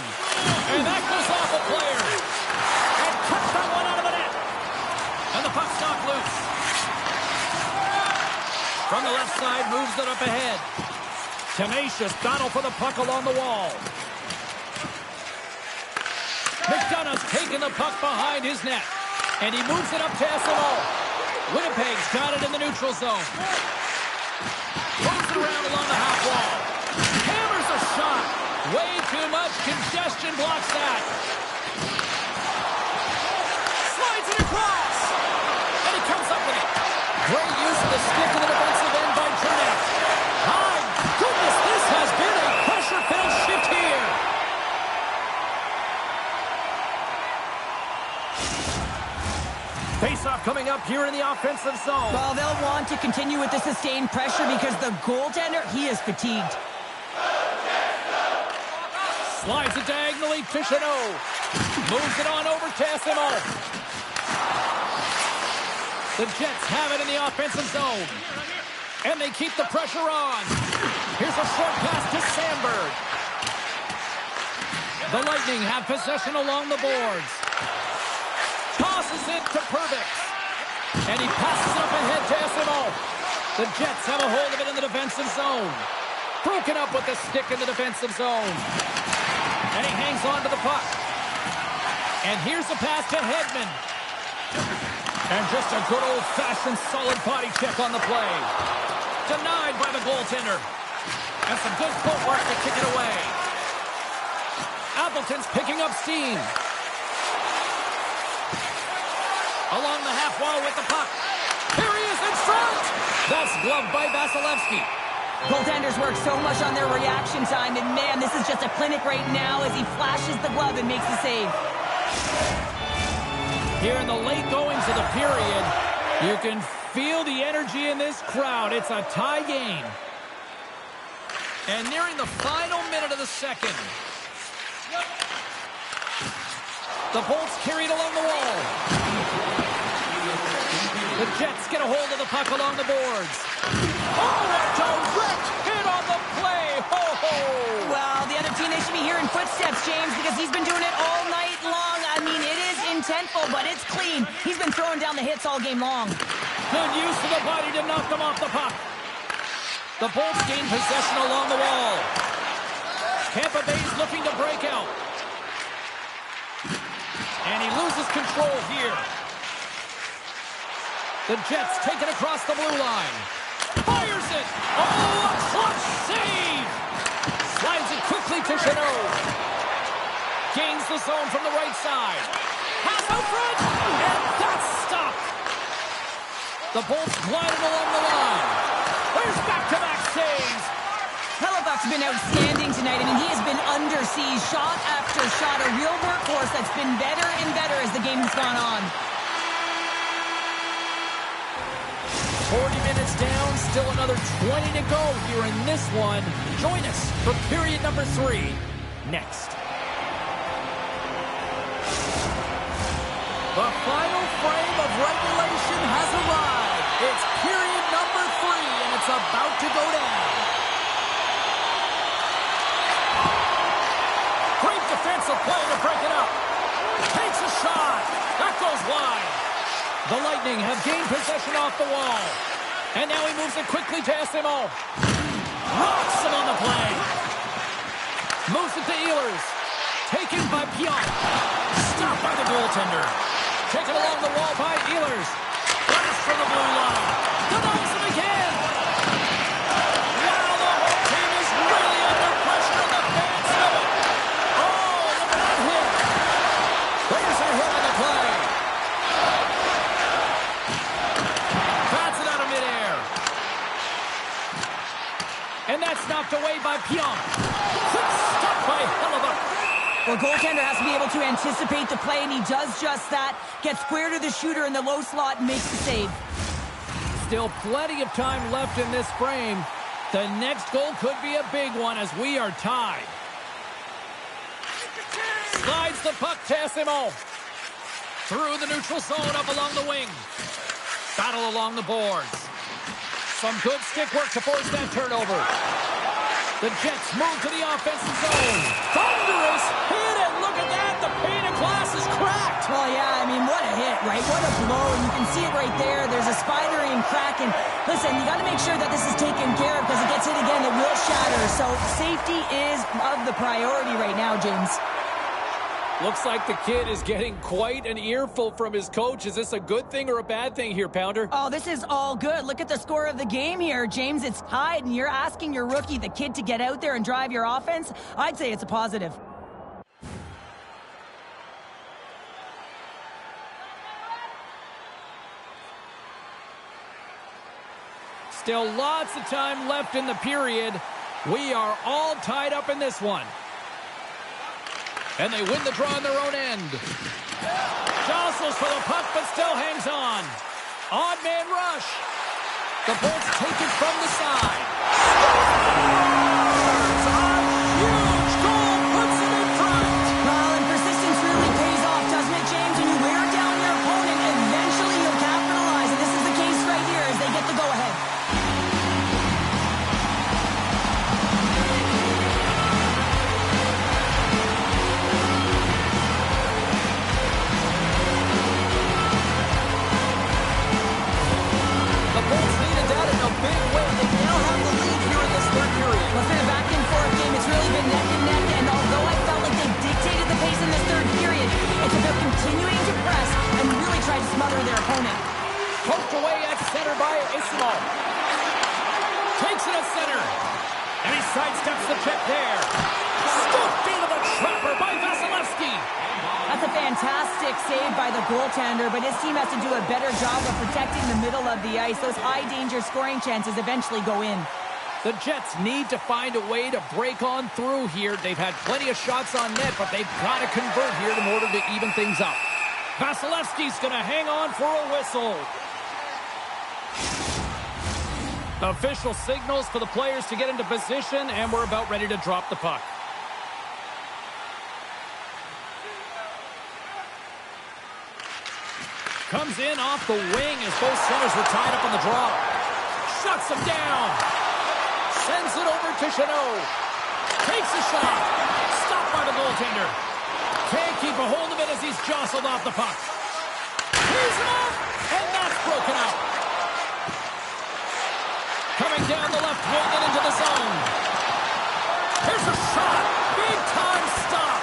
And that goes off a player. And cuts that one out of the net. And the puck's knocked loose. From the left side, moves it up ahead. Tenacious battle for the puck along the wall. McDonough's taking the puck behind his net. And he moves it up to SMO. Winnipeg's got it in the neutral zone. Moves it around along the half wall. Hammers a shot. Way too much congestion blocks that. Slides it across. And he comes up with it. Great use of the stick to the defensive end by Trinidad. My goodness, this has been a pressure-filled shift here. Face-off coming up here in the offensive zone. Well, they'll want to continue with the sustained pressure because the goaltender, he is fatigued. Slides it diagonally to Chanot. Moves it on over to SMO. The Jets have it in the offensive zone. And they keep the pressure on. Here's a short pass to Sandberg. The Lightning have possession along the boards. Tosses it to Perbix. And he passes it up ahead to SMO. The Jets have a hold of it in the defensive zone. Broken up with the stick in the defensive zone. And he hangs on to the puck. And here's a pass to Hedman. And just a good old-fashioned solid body check on the play. Denied by the goaltender. And some good footwork to kick it away. Appleton's picking up steam. Along the half wall with the puck. Here he is in front. That's gloved by Vasilevsky. Goaltenders work so much on their reaction time, and man, this is just a clinic right now as he flashes the glove and makes the save. Here in the late goings of the period, you can feel the energy in this crowd. It's a tie game. And nearing the final minute of the second. The Bolts carried along the wall. The Jets get a hold of the puck along the boards. Oh, a direct hit on the play. Ho, ho. Well, the other team, they should be hearing footsteps, James, because he's been doing it all night long. I mean, it is intentful, but it's clean. He's been throwing down the hits all game long. Good use of the body to knock them off the puck. The Bolts gain possession along the wall. Tampa Bay's looking to break out. And he loses control here. The Jets take it across the blue line. Fires it! Oh, a clutch save! Slides it quickly to Chanot. Gains the zone from the right side. Pass out front! And that's stopped! The Bolts gliding along the line. There's back-to-back saves! Halifax has been outstanding tonight. I mean, he has been under siege, shot after shot, a real workhorse that's been better and better as the game's gone on. 40 minutes down, still another 20 to go here in this one. Join us for period number 3 next. The final frame of regulation has arrived. It's period number 3, and it's about to go down. Great defensive play to break it up. Takes a shot. That goes wide. The Lightning have gained possession off the wall. And now he moves it quickly to SMO. Rocks him on the play. Moves it to Ehlers. Taken by Piot. Stopped by the goaltender. Taken along the wall by Ehlers. Runs from the blue line. Denies him And that's knocked away by Pionk. Quick stop by Hellebuyck. Well, goaltender has to be able to anticipate the play, and he does just that. Gets square to the shooter in the low slot and makes the save. Still plenty of time left in this frame. The next goal could be a big one as we are tied. Slides the puck to Esimon. Through the neutral zone, up along the wing. Battle along the boards. Some good stick work to force that turnover. The Jets move to the offensive zone. Thunderous hit, and look at that. The pane of glass is cracked. Well, yeah, I mean, what a hit, right? What a blow, and you can see it right there. There's a spider-in crack, and listen, you got to make sure that this is taken care of because it gets hit again, it will shatter. So safety is of the priority right now, James. Looks like the kid is getting quite an earful from his coach. Is this a good thing or a bad thing here, Pounder? Oh, this is all good. Look at the score of the game here, James. It's tied, and you're asking your rookie, the kid, to get out there and drive your offense. I'd say it's a positive. Still lots of time left in the period. We are all tied up in this one. And they win the draw on their own end. Jostles for the puck, but still hangs on. Odd man rush. The Bolts take it from the side. Scores! A huge goal puts it in front. Well, and persistence really pays off, doesn't it, James? When you wear down your opponent, eventually you'll capitalize. And this is the case right here as they get the go-ahead. Big way. They now have the lead here in this third period. Well, it's been a back-and-forth game. It's really been neck and neck. And although I felt like they dictated the pace in this third period, it's about continuing to press and really try to smother their opponent. Poked away at center by Esimon. Takes it at center. And he sidesteps the check there. Scooped into the trapper by Vasilevsky. That's a fantastic save by the goaltender, but his team has to do a better job of protecting the middle of the ice. Those high-danger scoring chances eventually go in. The Jets need to find a way to break on through here. They've had plenty of shots on net, but they've got to convert here in order to even things up. Vasilevsky's going to hang on for a whistle. Official signals for the players to get into position, and we're about ready to drop the puck. Comes in off the wing as both centers were tied up on the draw. Shuts him down. Sends it over to Chanot. Takes a shot. Stopped by the goaltender. Can't keep a hold of it as he's jostled off the puck. He's off, and that's broken out. Coming down the left wing and into the zone. Here's a shot. Big time stop.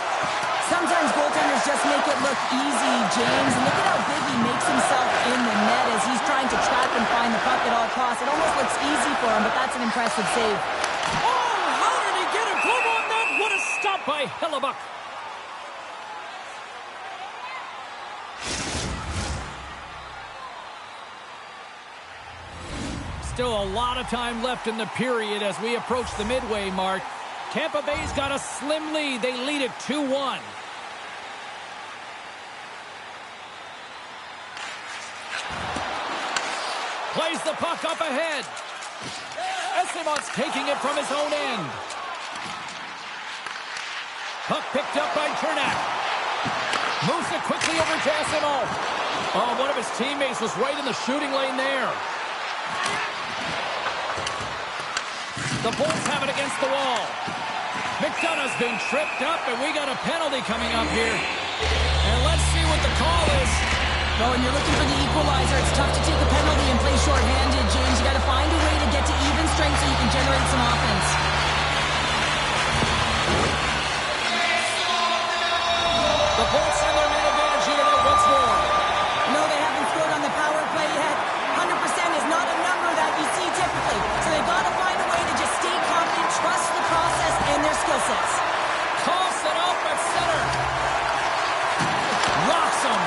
Sometimes goaltenders just make it look easy, James. And look at how big he makes himself in the net as he's trying to trap and find the puck at all costs. It almost looks easy for him, but that's an impressive save. Oh, how did he get a glove on that? What a stop by Hellebuyck. Still a lot of time left in the period as we approach the midway mark. Tampa Bay's got a slim lead. They lead it 2-1. Plays the puck up ahead. Esimon's taking it from his own end. Puck picked up by Cernak. Moves it quickly over to Esimon. Oh, one of his teammates was right in the shooting lane there. The Bolts have it against the wall. McDonough's been tripped up, and we got a penalty coming up here. And let's see what the call is. Well, when you're looking for the equalizer, it's tough to take a penalty and play shorthanded, James. You got to find a way to get to even strength so you can generate some offense. The Bolts have their man advantage here now once more. No, they haven't scored on the power play yet. 100% is not a number that you see typically. So they've got to find a way to just stay confident, trust the process and their skill sets. Toss it off at center. Rocks him.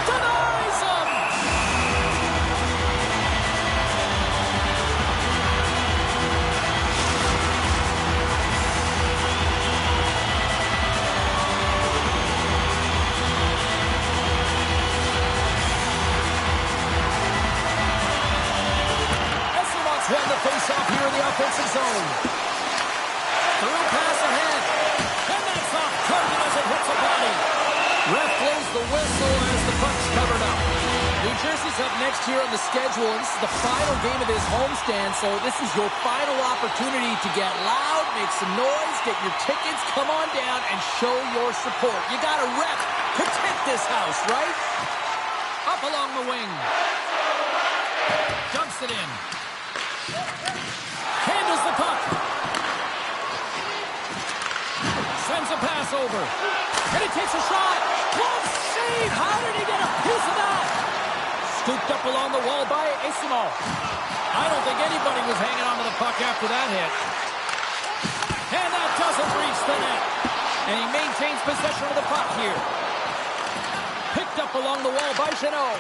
Denies him. won the faceoff here in the offensive zone. Through pass ahead. And that's off target as it hits a body. Ref blows the whistle as the puck's covered up. New Jersey's up next here on the schedule, and this is the final game of this homestand, so this is your final opportunity to get loud, make some noise, get your tickets, come on down, and show your support. You got to rep, protect this house, right? Up along the wing. Dumps it in. Handles the puck. Sends a pass over. And he takes a shot. Glove save. How did he get a piece of that? Scooped up along the wall by Eyssimont. I don't think anybody was hanging onto the puck after that hit. And that doesn't reach the net. And he maintains possession of the puck here. Picked up along the wall by Jeannot.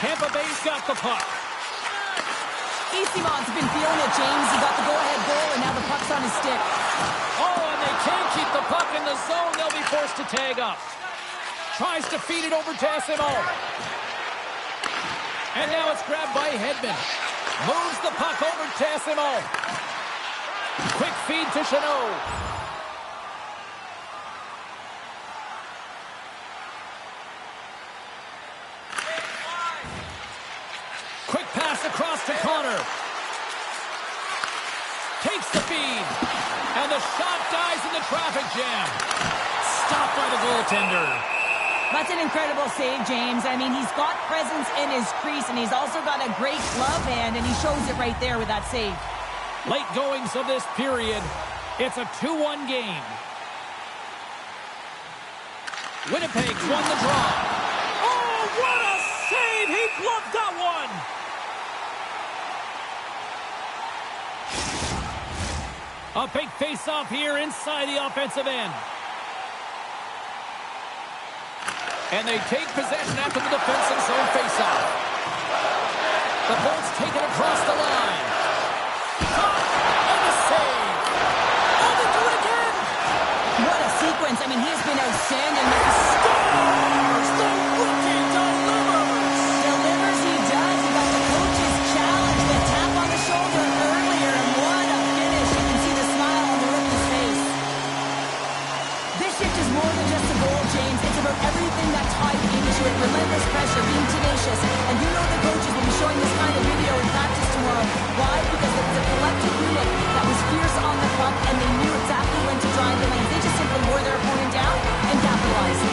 Tampa Bay's got the puck. Eyssimont's been feeling it, James. He got the go-ahead goal, and now the puck's on his stick. Oh, and they can't keep the puck in the zone. They'll be forced to tag up. Tries to feed it over to Eyssimont. And now it's grabbed by Hedman. Moves the puck over to Eyssimont. Quick feed to Jeannot. Quick pass across to Connor. Takes the feed. And the shot dies in the traffic jam. Stopped by the goaltender. That's an incredible save, James. I mean, he's got presence in his crease, and he's also got a great glove hand, and he shows it right there with that save. Late goings of this period. It's a 2-1 game. Winnipeg's won the draw. Oh, what a save! He gloved that one! A big face-off here inside the offensive end. And they take possession after the defensive zone face-off. The Bolts take it across the line. And the save. Oh, they do it again. What a sequence. I mean, he has been outstanding. With the Scores! The rookie delivers. delivers, he does. He got the coach's challenge, the tap on the shoulder earlier, and what a finish. You can see the smile on the rookie's face. This shift is more than just a goal, James. It's about everything that tied into it. Relentless pressure, being tenacious. And you know the coaches will be showing this kind of video in practice tomorrow. Why? Because it was a collective unit that was fierce on the puck, and they knew exactly when to drive the lanes. They just simply wore their opponent down and capitalized.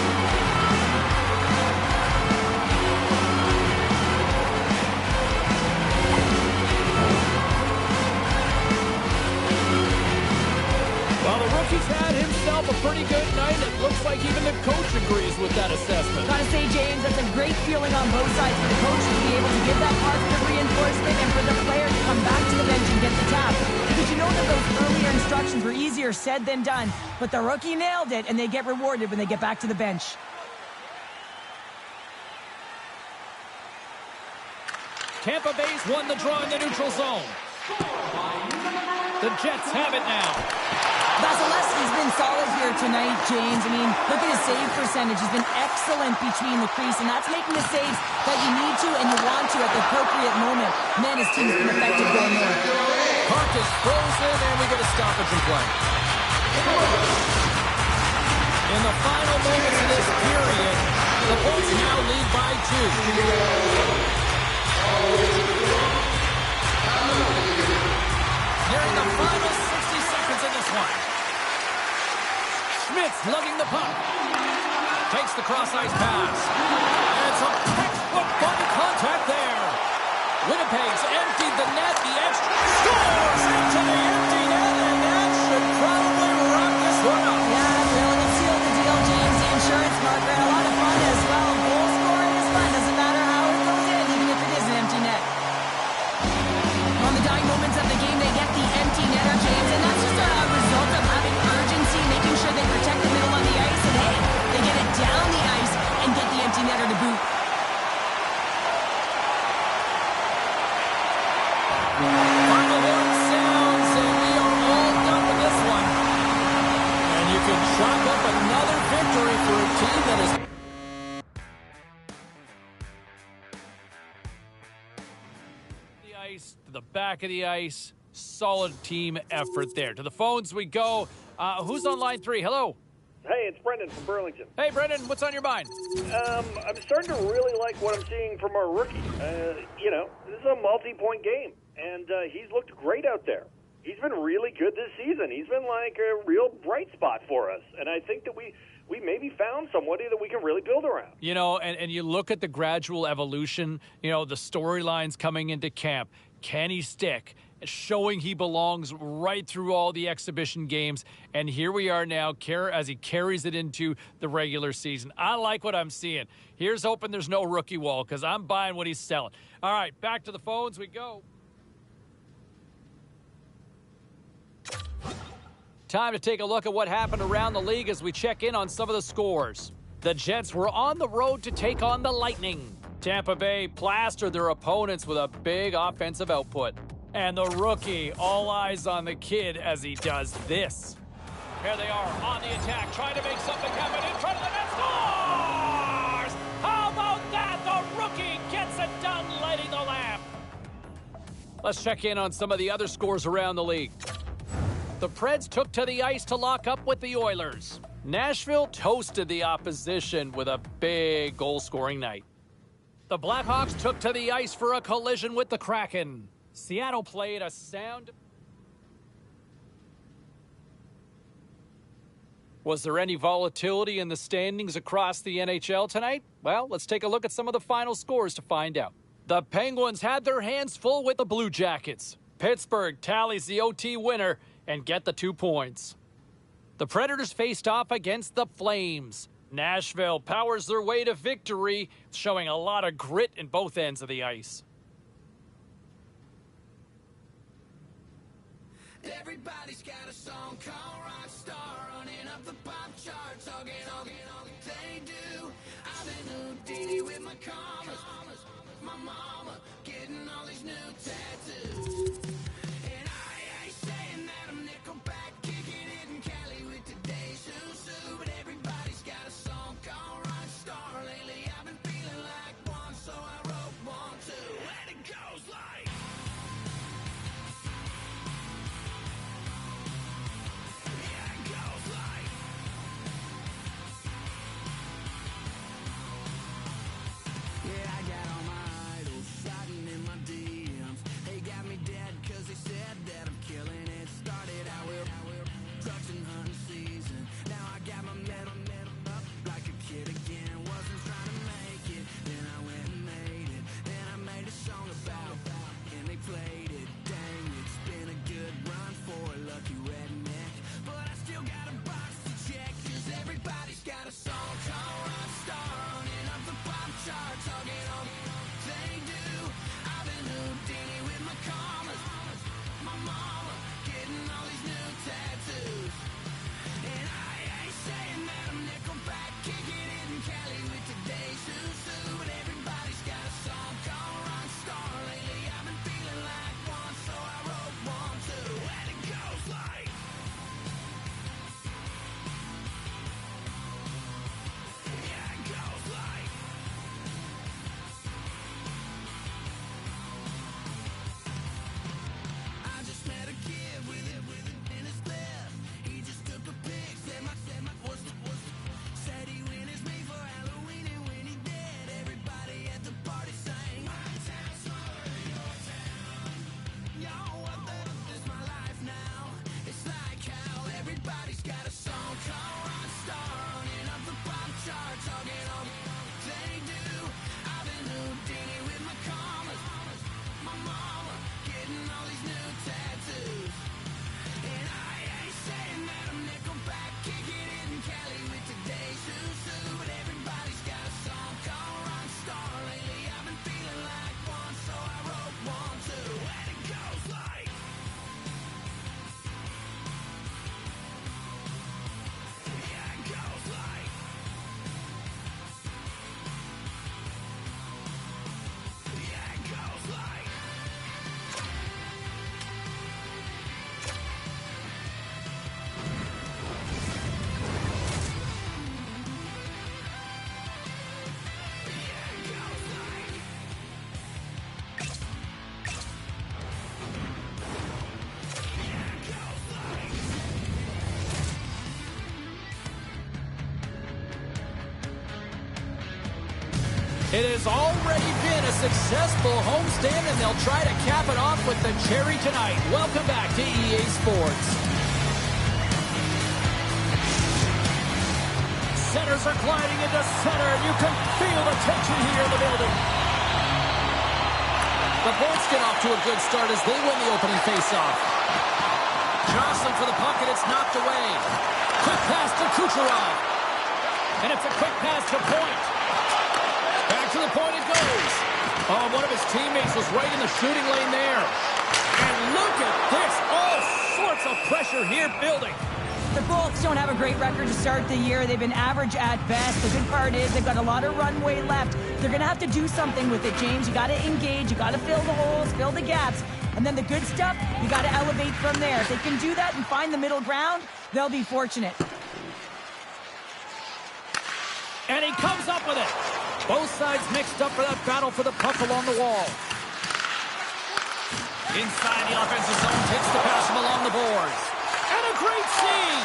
Well, the rookie's had himself a pretty good night. It looks like even the coach agrees with that assessment. Gotta say, James, that's a great feeling on both sides for the coach to be able to give that positive reinforcement and for the player to come back to the bench and get the tap. Because you know that those earlier instructions were easier said than done, but the rookie nailed it, and they get rewarded when they get back to the bench. Tampa Bay's won the draw in the neutral zone. The Jets have it now. Vasilevsky's been solid here tonight, James. I mean, look at his save percentage. He's been excellent between the crease, and that's making the saves that you need to and you want to at the appropriate moment. Man, his team's been effective going north. Puck is frozen, and we get a stoppage in play. In the final moments of this period, the Bolts now lead by 2. Nearing the final 60 seconds in this one. Schmitz lugging the puck. Takes the cross-ice pass. And some textbook body contact there. Winnipeg's emptied the net. The extra scores into the empty net, and that should probably wrap this one up. Yeah, really sealed the deal, James. The insurance marker, and a lot of fun as well. Goal scoring is fun. Doesn't matter how it goes in, even if it is an empty net. On the dying moments of the game, they get the empty netter, James, and that's just a result of having urgency, making sure they protect the middle on the ice, and hey, they get it down the ice and get the empty netter to boot. back of the ice. Solid team effort there. To the phones we go. Who's on line 3? Hello. Hey, it's Brendan from Burlington. Hey, Brendan, what's on your mind? I'm starting to really like what I'm seeing from our rookie. This is a multi-point game, and he's looked great out there. He's been really good this season. He's been like a real bright spot for us, and I think that we maybe found somebody that we can really build around. You know, and you look at the gradual evolution, the storylines coming into camp. Can he stick? Showing he belongs right through all the exhibition games. And here we are now as he carries it into the regular season. I like what I'm seeing. Here's hoping there's no rookie wall because I'm buying what he's selling. All right, back to the phones we go. Time to take a look at what happened around the league as we check in on some of the scores. The Jets were on the road to take on the Lightning. Tampa Bay plastered their opponents with a big offensive output. And the rookie, all eyes on the kid as he does this. Here they are on the attack, trying to make something happen in front of the net. Scores! How about that? The rookie gets it done, lighting the lamp. Let's check in on some of the other scores around the league. The Preds took to the ice to lock up with the Oilers. Nashville toasted the opposition with a big goal-scoring night. The Blackhawks took to the ice for a collision with the Kraken. Seattle played a sound. Was there any volatility in the standings across the NHL tonight? Well, let's take a look at some of the final scores to find out. The Penguins had their hands full with the Blue Jackets. Pittsburgh tallies the OT winner and get the 2 points. The Predators faced off against the Flames. Nashville powers their way to victory, showing a lot of grit in both ends of the ice. Everybody's got a song called Rockstar, running up the pop charts, all they do. I've been Houdini with my commas, my mama getting all these new tattoos. And I ain't saying that I'm Nickelback, kicking it in Cali with today's Susu, but everybody's got a song called Rockstar. Lately I've been feeling like one, so I wrote one too, and it goes like. Yeah, I got all my idols sliding in my DMs. They got me dead It has already been a successful homestand, and they'll try to cap it off with the cherry tonight. Welcome back to EA Sports. Centers are gliding into center, and you can feel the tension here in the building. The Bolts get off to a good start as they win the opening faceoff. Jostling for the puck, and it's knocked away. Quick pass to Kucherov. And it's a quick pass to Point. Back to the point it goes. Oh, one of his teammates was right in the shooting lane there. And look at this. All sorts of pressure here building. The Bolts don't have a great record to start the year. They've been average at best. The good part is they've got a lot of runway left. They're going to have to do something with it, James. You got to engage. You got to fill the holes, fill the gaps. And then the good stuff, you got to elevate from there. If they can do that and find the middle ground, they'll be fortunate. And he comes up with it. Both sides mixed up for that battle for the puck along the wall. Inside the offensive zone, takes the pass from along the boards. And a great seam.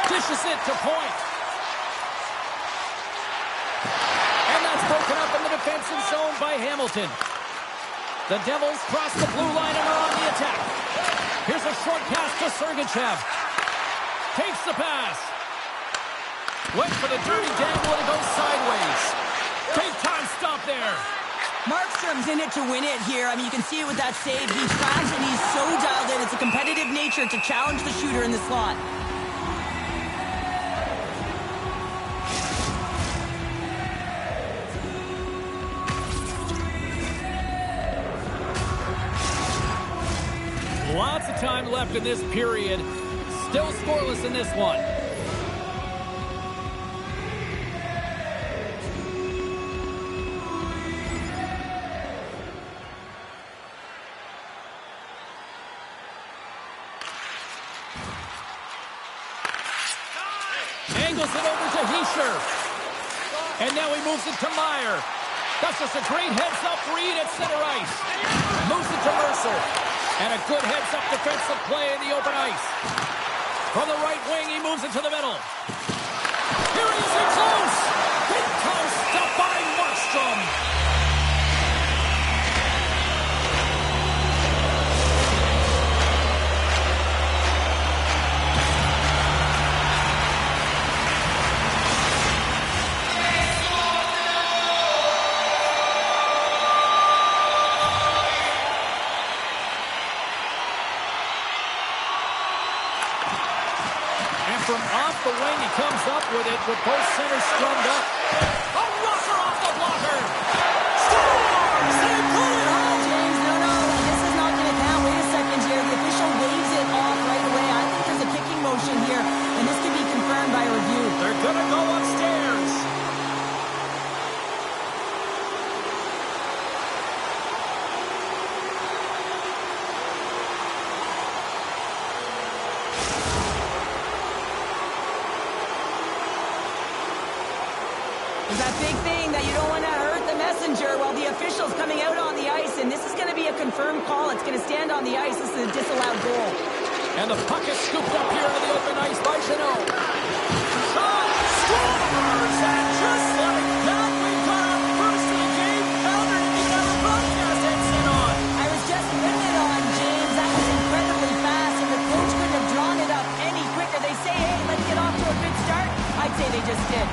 Dishes it to Point. And that's broken up in the defensive zone by Hamilton. The Devils cross the blue line and are on the attack. Here's a short pass to Sergachev. Takes the pass. Went for the dirty dangle and it goes sideways. Big time stop there. Markstrom's in it to win it here. I mean, you can see it with that save. He tracks and he's so dialed in. It's a competitive nature to challenge the shooter in the slot. Lots of time left in this period. Still scoreless in this one. Angles it over to Hischier. And now he moves it to Meyer. That's just a great heads-up read at center ice. Moves it to Mercer. And a good heads-up defensive play in the open ice. From the right wing, he moves it to the middle. Here he is in close. Big time stop by Markstrom. From off the wing, he comes up with it with both centers strummed up. A rocker off the blocker. Scores! They pull it home, James. No, this is not going to count. Wait a second here. The official waves it off right away. I think there's a kicking motion here, and this can be confirmed by a review. They're going to go upstairs. There's that big thing that you don't want to hurt the messenger while the official's coming out on the ice, and this is going to be a confirmed call. It's going to stand on the ice. This is a disallowed goal. And the puck is scooped up here into the open ice by Jeannot. Shot! Scores! And just like that, we've got our first of the game counter to get our broadcast headset on. I was just putting it on, James. That was incredibly fast, and the coach couldn't have drawn it up any quicker. They say, hey, let's get off to a good start. I'd say they just did.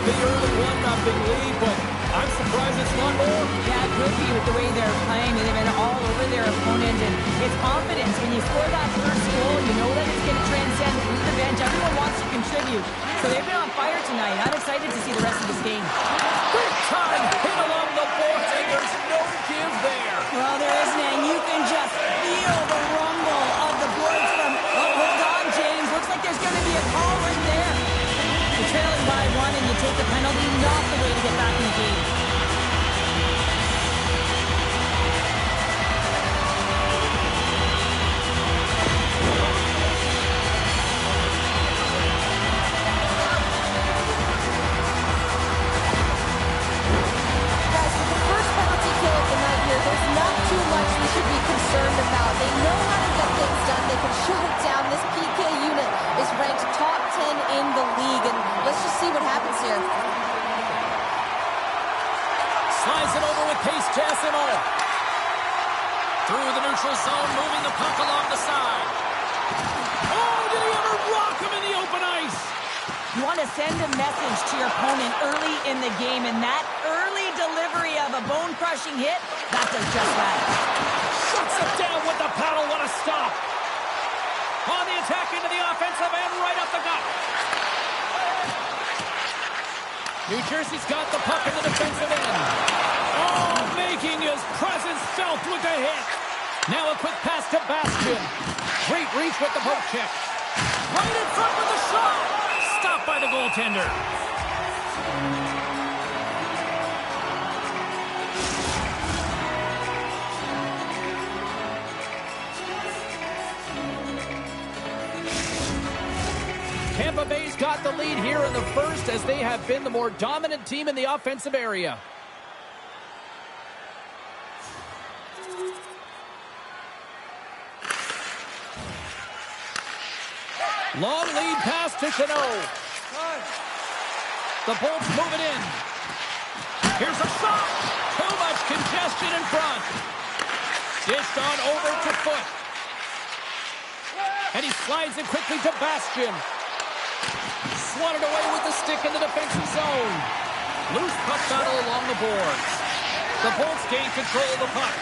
The early 1-0 lead, but I'm surprised it's not more. Yeah, it could be with the way they're playing. They've been all over their opponent, and it's confidence. When you score that first goal, you know that it's going to transcend through the bench. Everyone wants to contribute. So they've been on fire tonight. I'm excited to see the rest of this game. Big time hit along the boards, and there's no give there. Well, there isn't, and you can just feel the rumble of the boards from, oh, hold on, James. Looks like there's going to be a call right there. You're trailing by one and you take the penalty, not the way to get back in the game. pass him all. Through the neutral zone, moving the puck along the side. Oh, did he ever rock him in the open ice? You want to send a message to your opponent early in the game, and that early delivery of a bone-crushing hit, that does just that. Shuts it down with the paddle. What a stop. On the attack into the offensive end, right up the gut. New Jersey's got the puck in the defensive end. Oh, making his presence felt with the hit. Now a quick pass to Bastian. Great reach with the poke check. Right in front with the shot. Stopped by the goaltender. Tampa Bay's got the lead here in the first as they have been the more dominant team in the offensive area. Long lead pass to Cano. The Bolts move it in. Here's a shot. Too much congestion in front. Dished on over to Foot. And he slides it quickly to Bastian. Swatted away with the stick in the defensive zone. Loose puck battle along the boards. The Bolts gain control of the puck.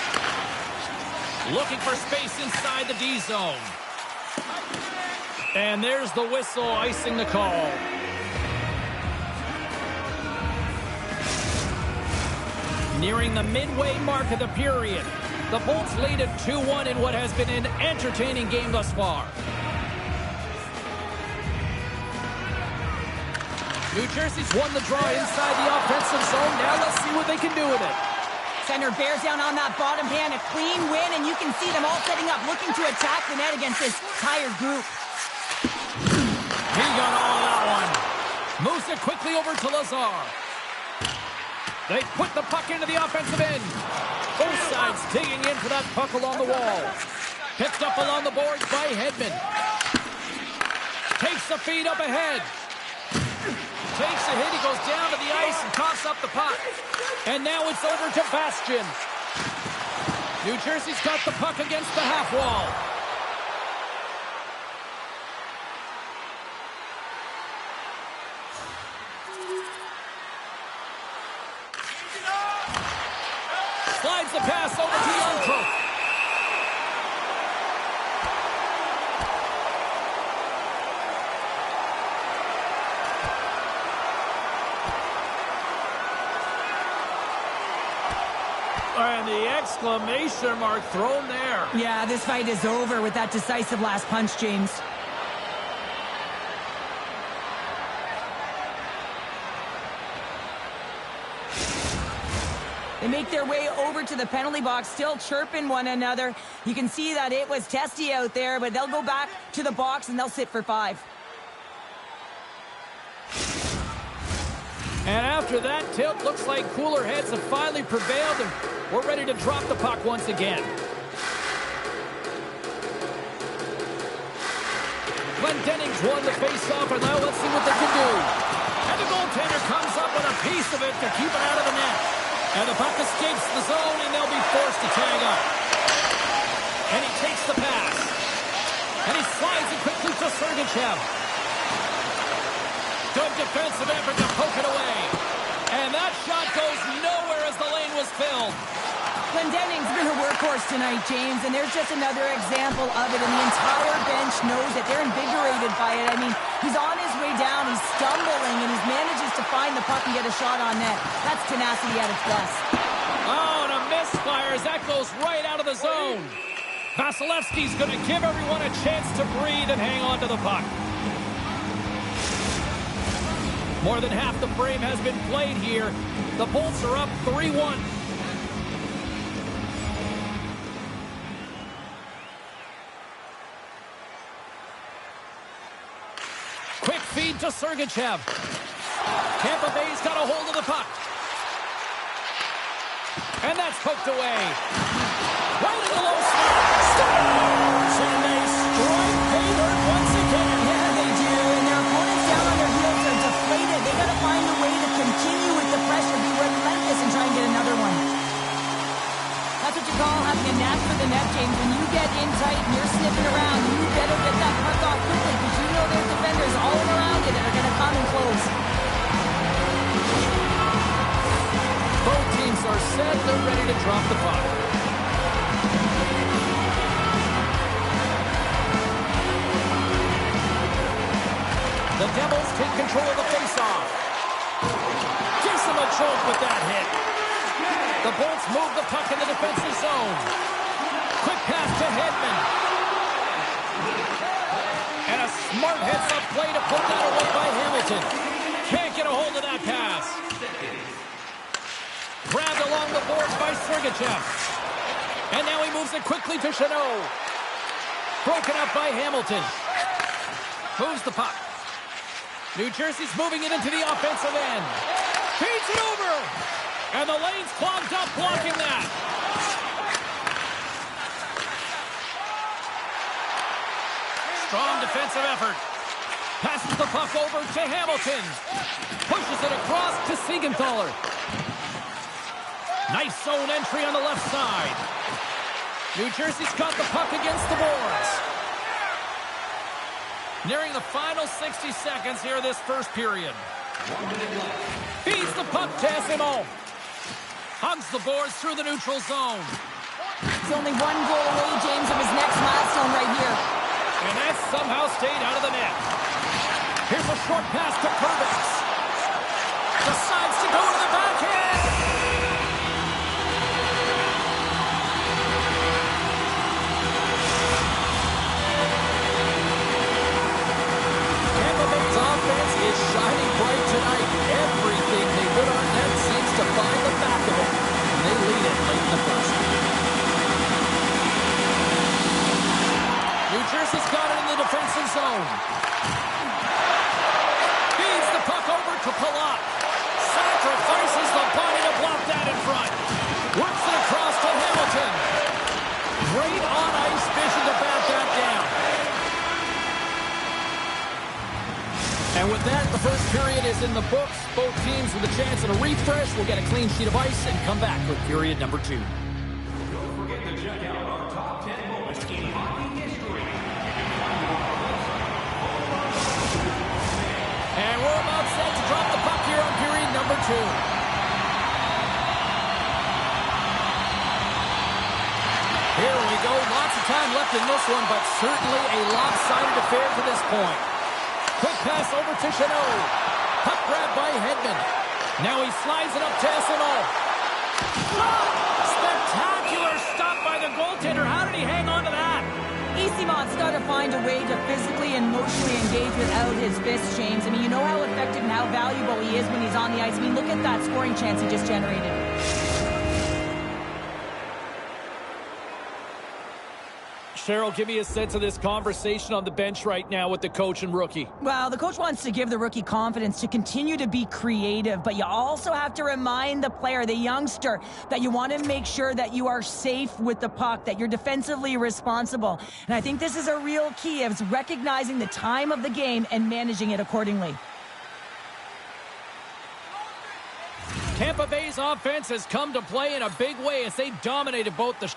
Looking for space inside the D zone. And there's the whistle icing the call. Nearing the midway mark of the period. The Bolts lead at 2-1 in what has been an entertaining game thus far. New Jersey's won the draw inside the offensive zone. Now let's see what they can do with it. Center bears down on that bottom hand. A clean win, and you can see them all setting up, looking to attack the net against this tired group. He got all of that one. Moves it quickly over to Lazar. They put the puck into the offensive end. Both sides digging in for that puck along the wall. Picked up along the boards by Hedman. Takes the feed up ahead. Takes a hit. He goes down to the ice and coughs up the puck. And now it's over to Bastian. New Jersey's got the puck against the half wall. Slides the pass over to Youngkirk. And the exclamation mark thrown there. Yeah, this fight is over with that decisive last punch, James. They make their way over to the penalty box, still chirping one another. You can see that it was testy out there, but they'll go back to the box and they'll sit for 5. And after that tilt, looks like cooler heads have finally prevailed, and we're ready to drop the puck once again. Glendening's won the faceoff, and now let's see what they can do. And the goaltender comes up with a piece of it to keep it out of the net. And the puck escapes the zone, and they'll be forced to tag up. And he takes the pass. And he slides it quickly to Sergachev. Good defensive effort to poke it away. And that shot goes nowhere as the lane was filled. Glendening's been a workhorse tonight, James, and there's just another example of it, and the entire bench knows it. They're invigorated by it. I mean, he's on his way down, he's stumbling, and he manages to find the puck and get a shot on net. That's tenacity at its best. Oh, and a misfire as that goes right out of the zone. Vasilevsky's going to give everyone a chance to breathe and hang on to the puck. More than half the frame has been played here. The Bolts are up 3-1. Quick feed to Sergachev. Tampa Bay's got a hold of the puck. And that's poked away. Right in the low slot. And they strike Hayward once again. Yeah, they do, and their opponents down on their heels are deflated. They got to find a way to continue with the pressure, be relentless, and try and get another one. James, when you get in tight and you're sniffing around, you better get that puck off quickly because you know there's defenders all around you that are going to come and close. Both teams are set. They're ready to drop the puck. The Devils take control of the faceoff. Gives them a choke with that hit. The Bolts move the puck in the defensive zone. Quick pass to Hedman. And a smart heads-up play to put that away by Hamilton. Can't get a hold of that pass. Grabbed along the boards by Sergachev. And now he moves it quickly to Chanot. Broken up by Hamilton. Moves the puck. New Jersey's moving it into the offensive end. Feeds it over. And the lane's clogged up, blocking that. Strong defensive effort. Passes the puck over to Hamilton. Pushes it across to Siegenthaler. Nice zone entry on the left side. New Jersey's got the puck against the boards. Nearing the final 60 seconds here this first period. Feeds the puck to Asimov. Hugs the boards through the neutral zone. It's only one goal away, James, of his next milestone right here. And that somehow stayed out of the net. Here's a short pass to Purvis. Decides to go to the backhand. Tampa Bay's offense is shining bright tonight. Everything they put on net seems to find the back of it. And they lead it late in the first. New Jersey's got it in the defensive zone. Feeds the puck over to Palat. Sacrifices the body to block that in front. Works it across to Hamilton. Great on-ice vision to bat that down. And with that, the first period is in the books. Both teams with a chance at a refresh will get a clean sheet of ice and come back with period number 2. Don't forget to check out our top 10 moments in hockey history. And we're about set to drop the puck here on period number 2. Here we go. Lots of time left in this one, but certainly a lopsided affair to this point. Quick pass over to Chanot. Puck grab by Hedman. Now he slides it up to Asimov. Spectacular stop by the goaltender. How did he hang on to that? Esimov's got to find a way to physically and emotionally engage without his fists, James. I mean, you know how effective and how valuable he is when he's on the ice. I mean, look at that scoring chance he just generated. Cheryl, give me a sense of this conversation on the bench right now with the coach and rookie. Well, the coach wants to give the rookie confidence to continue to be creative, but you also have to remind the player, the youngster, that you want to make sure that you are safe with the puck, that you're defensively responsible. And I think this is a real key of recognizing the time of the game and managing it accordingly. Tampa Bay's offense has come to play in a big way as they dominated both the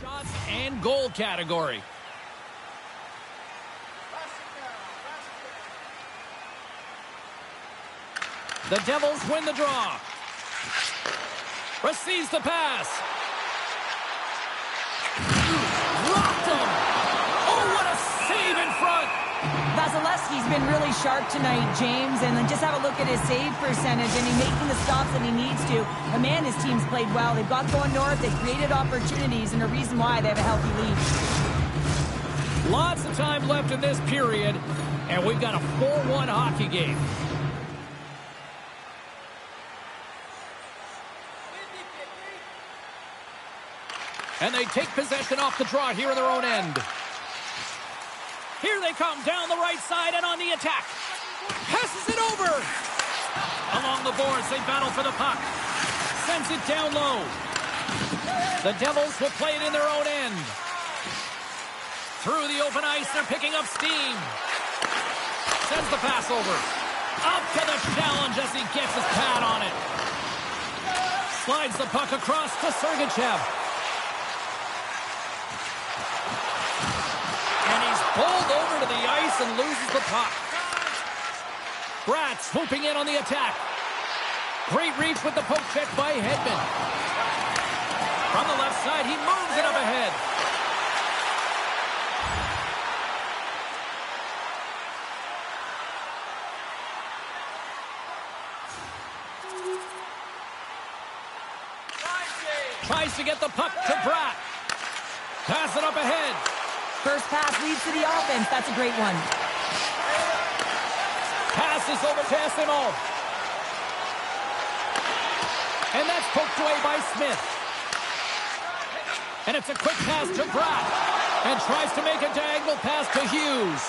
shots and goal category. The Devils win the draw. Receives the pass. Rocked him. Oh, what a save in front. Vasilevsky Vasilevsky's been really sharp tonight, James, and then just have a look at his save percentage, and he's making the stops that he needs to. But man, his team's played well. They've got going north, they've created opportunities, and a reason why they have a healthy lead. Lots of time left in this period, and we've got a 4-1 hockey game. And they take possession off the draw here in their own end. Here they come down the right side and on the attack. Passes it over. Along the boards, they battle for the puck. Sends it down low. The Devils will play it in their own end. Through the open ice, they're picking up steam. Sends the pass over. Up to the challenge as he gets his pad on it. Slides the puck across to Sergachev. And he's pulled over to the ice and loses the puck. Bratt swooping in on the attack. Great reach with the poke check by Hedman. From the left side, he moves it up ahead. Tries to get the puck to Bratt. Pass it up ahead. First pass leads to the offense. That's a great one. Passes over to Esimov. And that's poked away by Smith. And it's a quick pass to Bratt. And tries to make a diagonal pass to Hughes.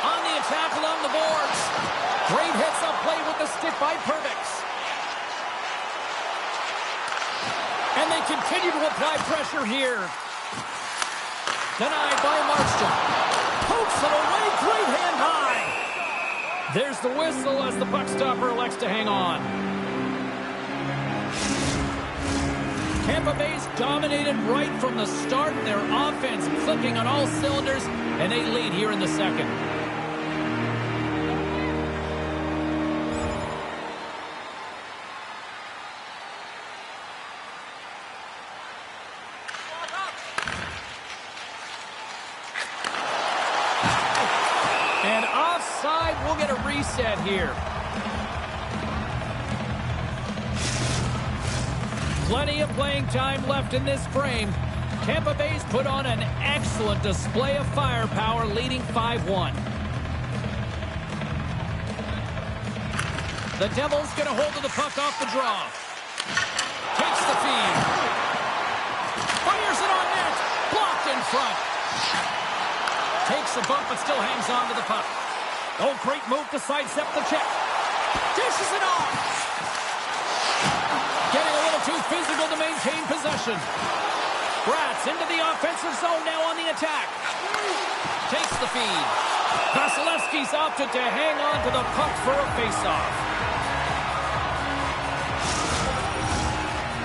On the attack along the boards. Great hits up play with the stick by Perbix. And they continue to apply pressure here. Denied by Markstrom. Pokes it away, great hand high. There's the whistle as the puck stopper elects to hang on. Tampa Bay's dominated right from the start. Their offense clicking on all cylinders, and they lead here in the second. And offside, we'll get a reset here. Plenty of playing time left in this frame. Tampa Bay's put on an excellent display of firepower, leading 5-1. The Devils get a hold of the puck off the draw. Takes the feed. Fires it on net. Blocked in front. Takes a bump but still hangs on to the puck. Oh, great move to sidestep the check. Dishes it off. Getting a little too physical to maintain possession. Bratt's into the offensive zone now on the attack. Takes the feed. Vasilevsky's opted to hang on to the puck for a faceoff.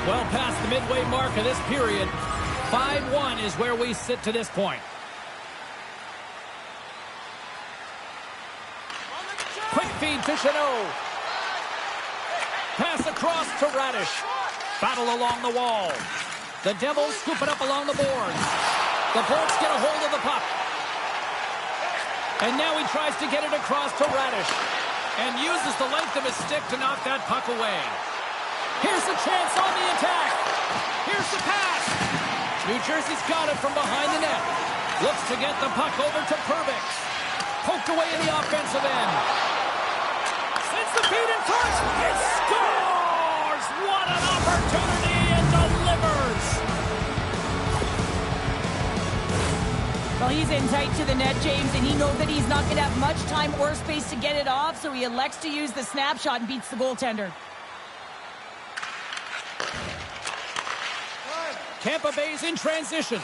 Well past the midway mark of this period. 5-1 is where we sit to this point. Quick feed to Chanot. Pass across to Radish. Battle along the wall. The Devils scoop it up along the boards. The Bolts get a hold of the puck. And now he tries to get it across to Radish. And uses the length of his stick to knock that puck away. Here's the chance on the attack. Here's the pass. New Jersey's got it from behind the net. Looks to get the puck over to Perbix. Poked away in the offensive end. Sends the feed in front. It scores! What an opportunity, and delivers! Well, he's in tight to the net, James, and he knows that he's not going to have much time or space to get it off, so he elects to use the snapshot and beats the goaltender. Tampa Bay's in transition.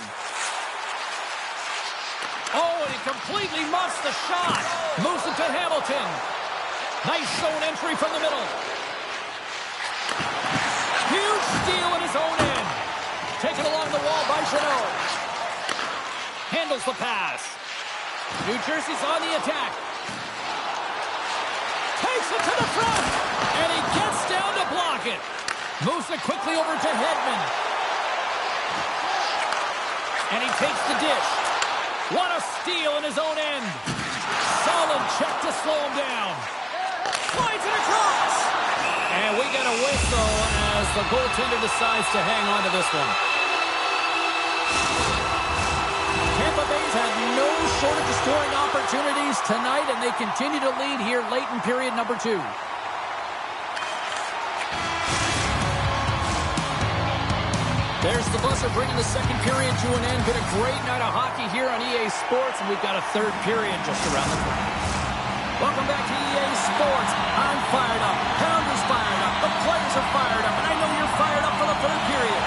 Oh, and he completely muffs the shot. Moves it to Hamilton. Nice zone entry from the middle. Huge steal in his own end. Taken along the wall by Chanot. Handles the pass. New Jersey's on the attack. Takes it to the front. And he gets down to block it. Moves it quickly over to Hedman. And he takes the dish. What a steal in his own end. So Field check to slow him down. Slides it across. And we get a whistle as the goaltender decides to hang on to this one. Tampa Bay's had no shortage of scoring opportunities tonight, and they continue to lead here late in period number 2. There's the buzzer bringing the second period to an end. Been a great night of hockey here on EA Sports, and we've got a third period just around the corner. Welcome back to EA Sports. I'm fired up. Pounder's fired up. The players are fired up, and I know you're fired up for the third period.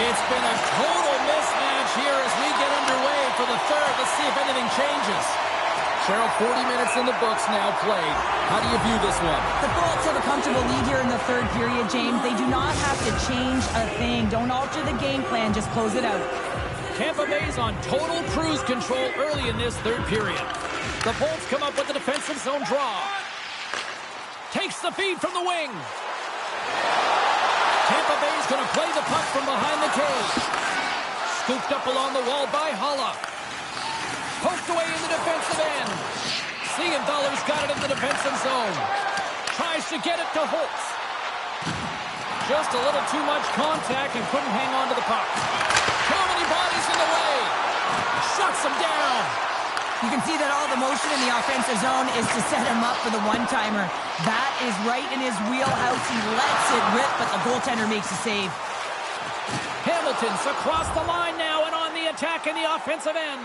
It's been a total mismatch here as we get underway for the third. Let's see if anything changes. Cheryl, 40 minutes in the books now played. How do you view this one? The Bolts have a comfortable lead here in the third period, James. They do not have to change a thing. Don't alter the game plan. Just close it out. Tampa Bay's on total cruise control early in this third period. The Bolts come up with the defensive zone draw. Takes the feed from the wing. Tampa Bay's going to play the puck from behind the cage. Scooped up along the wall by Holla. Poked away in the defensive end. Siegenthaler's got it in the defensive zone. Tries to get it to Holtz. Just a little too much contact and couldn't hang on to the puck. Too many bodies in the way. Shuts him down. You can see that all the motion in the offensive zone is to set him up for the one-timer. That is right in his wheelhouse. He lets it rip, but the goaltender makes a save. Hamilton's across the line now and on the attack in the offensive end.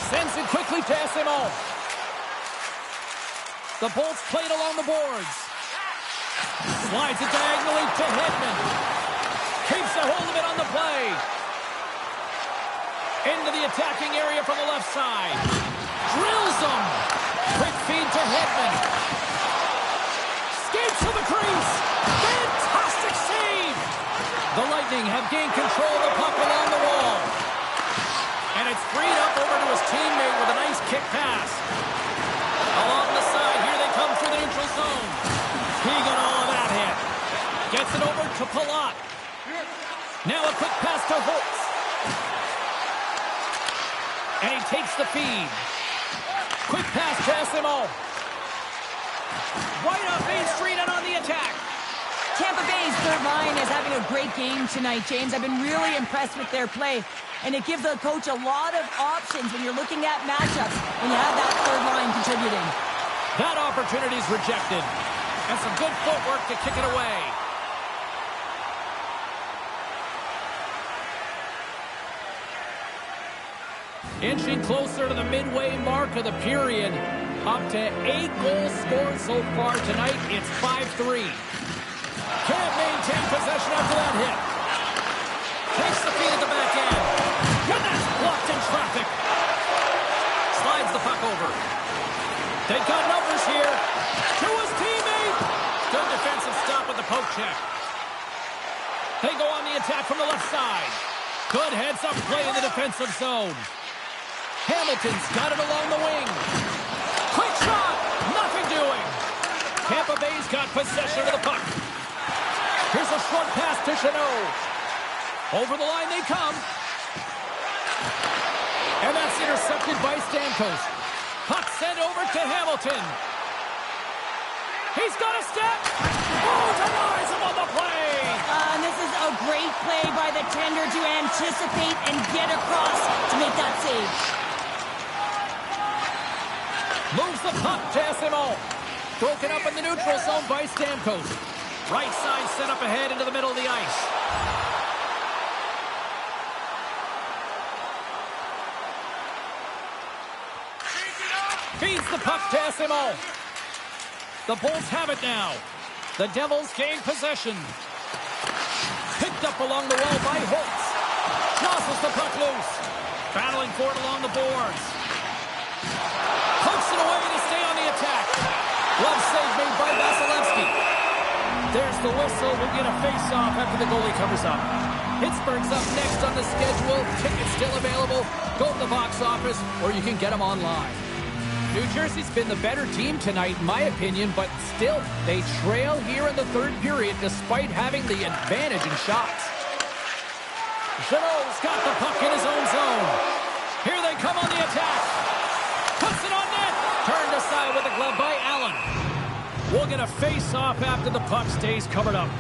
Sends it quickly to SMO. The Bolts played along the boards. Slides it diagonally to Hedman. Keeps a hold of it on the play. Into the attacking area from the left side. Drills him. Quick feed to Hedman. Skates to the crease. Fantastic save. The Lightning have gained control of the puck along the wall. And it's freed up over to his teammate with a nice kick pass. Along the side, here they come through the neutral zone. He got all of that hit. Gets it over to Palat. Now a quick pass to Holtz. And he takes the feed. Quick pass to SMO. Right off Main Street and on the attack. Tampa Bay's third line is having a great game tonight, James. I've been really impressed with their play. And it gives the coach a lot of options when you're looking at matchups when you have that third line contributing. That opportunity is rejected. And some good footwork to kick it away. Inching closer to the midway mark of the period. Up to 8 goals scored so far tonight. It's 5-3. Can't maintain possession after that hit. Takes the feed at the back end. And that's blocked in traffic. Slides the puck over. They've got numbers here. To his teammate. Good defensive stop with the poke check. They go on the attack from the left side. Good heads-up play in the defensive zone. Hamilton's got it along the wing. Quick shot. Nothing doing. Tampa Bay's got possession of the puck. Here's a short pass to Chanot. Over the line they come. And that's intercepted by Stamkos. Puck sent over to Hamilton. He's got a step. Oh, denies him on the play. And this is a great play by the tender to anticipate and get across to make that save. Moves the puck to SMO. Broken up in the neutral zone by Stamkos. Right side set up ahead into the middle of the ice. Feeds the puck to SMO. The Bolts have it now. The Devils gain possession. Picked up along the wall by Holtz. Jostles the puck loose. Battling for it along the boards. Pokes it away to stay on the attack. Glove save made by Vasilevsky. There's the whistle. We'll get a face-off after the goalie covers up. Pittsburgh's up next on the schedule. Tickets still available. Go to the box office, or you can get them online. New Jersey's been the better team tonight, in my opinion, but still, they trail here in the third period despite having the advantage in shots. Jeannot's got the puck in his own zone. Here they come on the attack. Puts it on net. Turned aside with a glove by Allen. We'll get a face-off after the puck stays covered up.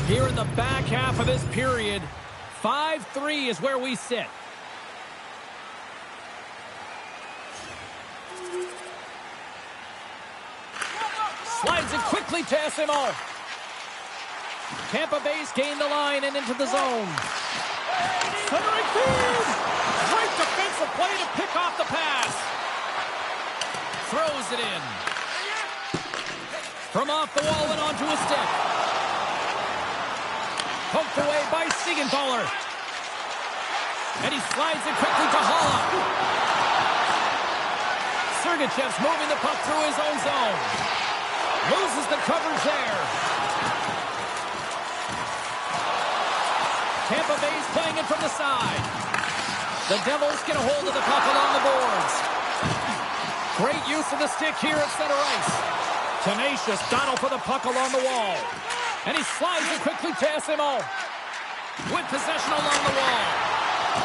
Here in the back half of this period, 5-3 is where we sit. Slides it quickly to SMO. Tampa Bay's gained the line and into the zone. Centering feed! Great defensive play to pick off the pass. Throws it in. From off the wall and onto a stick. Poked away by Siegenthaler. And he slides it quickly to Haula. Sergachev's moving the puck through his own zone. Loses the coverage there. Tampa Bay's playing it from the side. The Devils get a hold of the puck along the boards. Great use of the stick here at center ice. Tenacious battle for the puck along the wall. And he slides it quickly to SMO. With possession along the wall.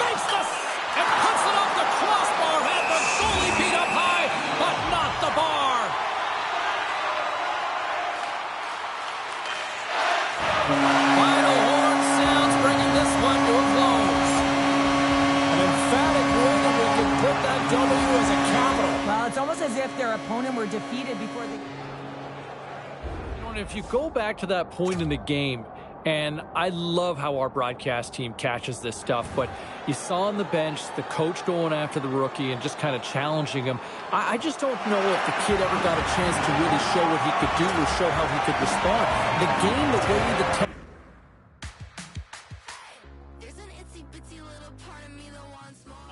Makes this and puts it off the crossbar. Had the goalie beat up high, but not the bar. Final horn sounds, bringing this one to a close. An emphatic win, and we can put that W as a capital. Well, it's almost as if their opponent were defeated before the... If you go back to that point in the game, and I love how our broadcast team catches this stuff, but you saw on the bench the coach going after the rookie and just kind of challenging him. I just don't know if the kid ever got a chance to really show what he could do or show how he could respond. The game, the way the...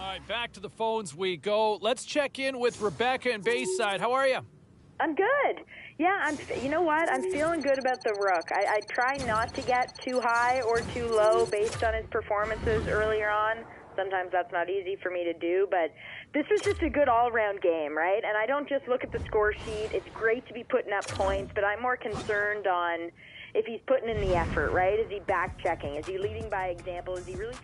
All right, back to the phones we go. Let's check in with Rebecca in Bayside. How are you? I'm good. Yeah, you know what? I'm feeling good about the Rook. I try not to get too high or too low based on his performances earlier on. Sometimes that's not easy for me to do, but this was just a good all-around game, right? And I don't just look at the score sheet. It's great to be putting up points, but I'm more concerned on if he's putting in the effort, right? Is he back-checking? Is he leading by example? Is he really...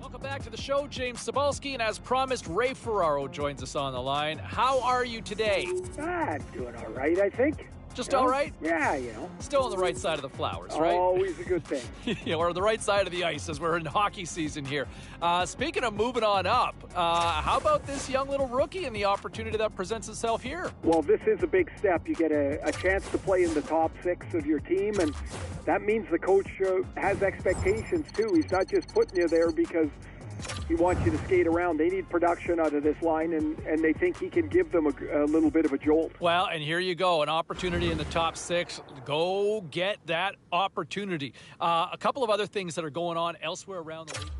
Welcome back to the show, James Cybulski, and as promised, Ray Ferraro joins us on the line. How are you today? Doing all right, I think. Just all right? Yeah, Still on the right side of the flowers, right? Always a good thing. Yeah, we're on the right side of the ice as we're in hockey season here. Speaking of moving on up, how about this young little rookie and the opportunity that presents itself here? Well, this is a big step. You get a chance to play in the top six of your team, and that means the coach has expectations, too. He's not just putting you there because he wants you to skate around. They need production out of this line, and they think he can give them a little bit of a jolt. Well, and here you go, an opportunity in the top six. Go get that opportunity. A couple of other things that are going on elsewhere around the league.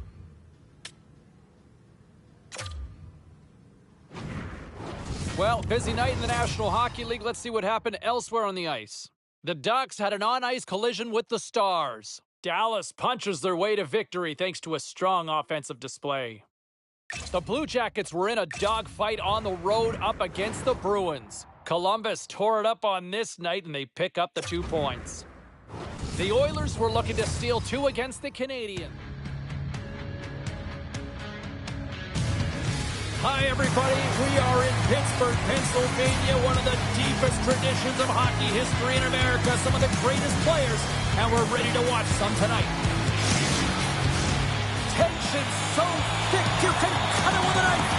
Well, busy night in the National Hockey League. Let's see what happened elsewhere on the ice. The Ducks had an on-ice collision with the Stars. Dallas punches their way to victory thanks to a strong offensive display. The Blue Jackets were in a dogfight on the road up against the Bruins. Columbus tore it up on this night, and they pick up the 2 points. The Oilers were looking to steal 2 against the Canadiens. Hi, everybody. We are in Pittsburgh, Pennsylvania, one of the deepest traditions of hockey history in America, some of the greatest players, and we're ready to watch some tonight. Tension so thick you can cut it with a knife.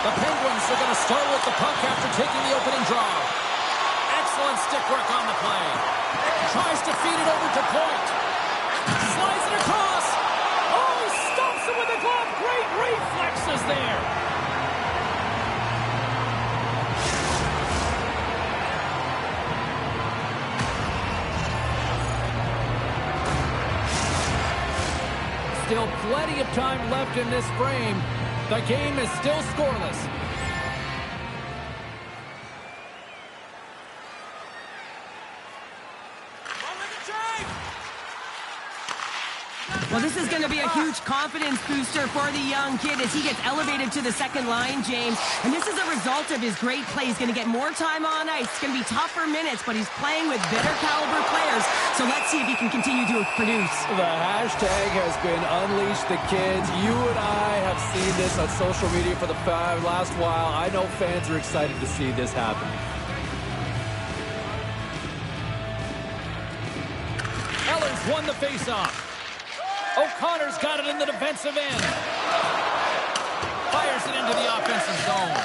The Penguins are going to start with the puck after taking the opening draw. Excellent stick work on the play. Tries to feed it over to Point. Slides it across. Oh, he stumps it with a glove. Great reflexes there. Still plenty of time left in this frame. The game is still scoreless. Well, this is going to be a huge confidence booster for the young kid as he gets elevated to the second line, James. And this is a result of his great play. He's going to get more time on ice. It's going to be tougher minutes, but he's playing with better caliber players. So let's see if he can continue to produce. The hashtag has been Unleash the Kids. You and I have seen this on social media for the last while. I know fans are excited to see this happen. Eller's won the faceoff. O'Connor's got it in the defensive end. Fires it into the offensive zone.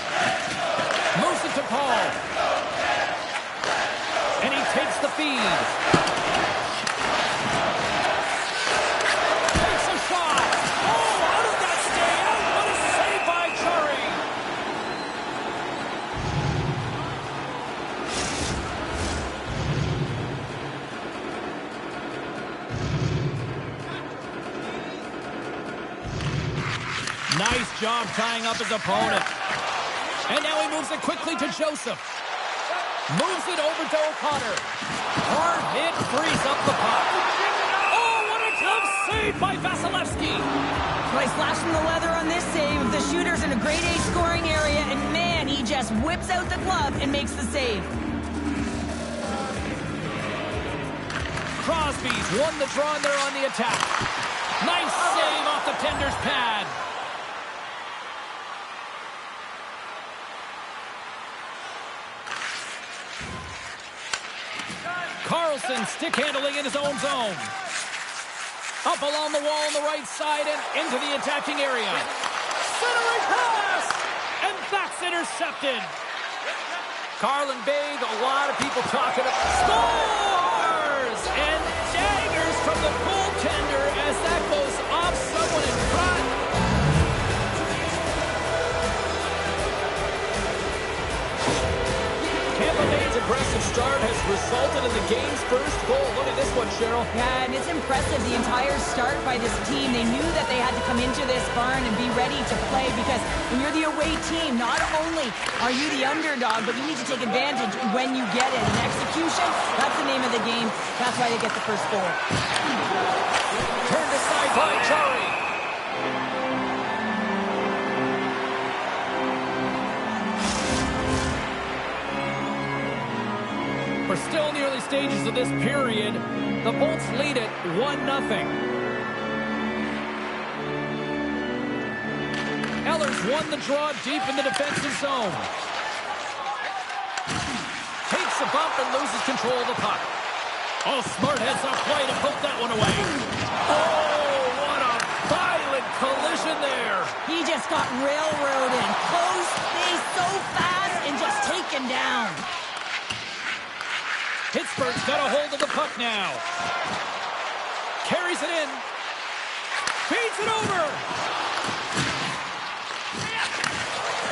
Moves it to Paul. And he takes the feed. Takes a shot. Oh, how did that stay out? What a save by Chari. Nice job tying up his opponent. And now he moves it quickly to Joseph. Moves it over to O'Connor. Hard hit, frees up the puck. Oh, what a glove save by Vasilevsky. Nice flash from the leather on this save. The shooter's in a grade A scoring area, and man, he just whips out the glove and makes the save. Crosby's won the draw and they're on the attack. Nice save off the tender's pad. Carlson stick handling in his own zone. Up along the wall on the right side and into the attacking area. Centering pass! And that's intercepted. Carlin Bay, a lot of people talking about scores! And daggers from the goaltender as that goes off someone in front. Tampa Bay's aggressive start has resulted in the game's first goal. Look at this one, Cheryl. Yeah, and it's impressive, the entire start by this team. They knew that they had to come into this barn and be ready to play because when you're the away team, not only are you the underdog, but you need to take advantage when you get it. And execution, that's the name of the game. That's why they get the first goal. Turned aside by Chari. We're still in the early stages of this period. The Bolts lead it 1-0. Eller's won the draw deep in the defensive zone. Takes a bump and loses control of the puck. Oh, smart heads up play to poke that one away. Oh, what a violent collision there. He just got railroaded. Close space so fast and just taken down. Pittsburgh's got a hold of the puck now. Carries it in. Feeds it over.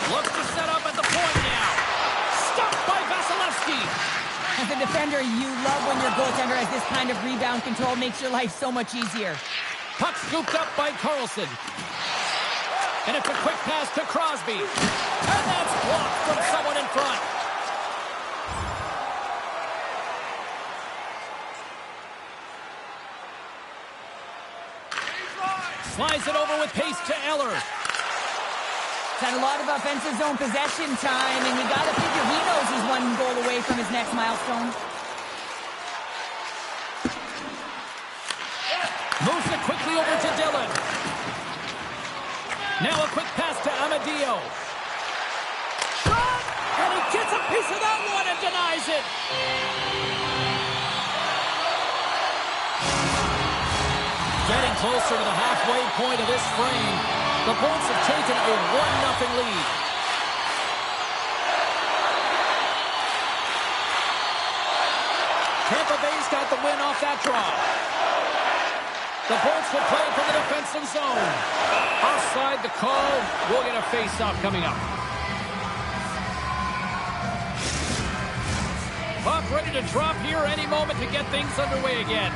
Looks to set up at the point now. Stopped by Vasilevsky. As a defender, you love when your goaltender has this kind of rebound control. Makes your life so much easier. Puck scooped up by Carlson. And it's a quick pass to Crosby. And that's blocked from someone in front. Slides it over with pace to Eller. He's had a lot of offensive zone possession time, and you got to figure he knows he's one goal away from his next milestone. Moves it quickly over to Dillon. Now a quick pass to Amadio. Shot! And he gets a piece of that one and denies it. Getting closer to the halfway point of this frame, the Bolts have taken a 1-0 lead. Tampa Bay's got the win off that draw. The Bolts will play from the defensive zone. Offside the call. We'll get a face-off coming up. Puck ready to drop here any moment to get things underway again.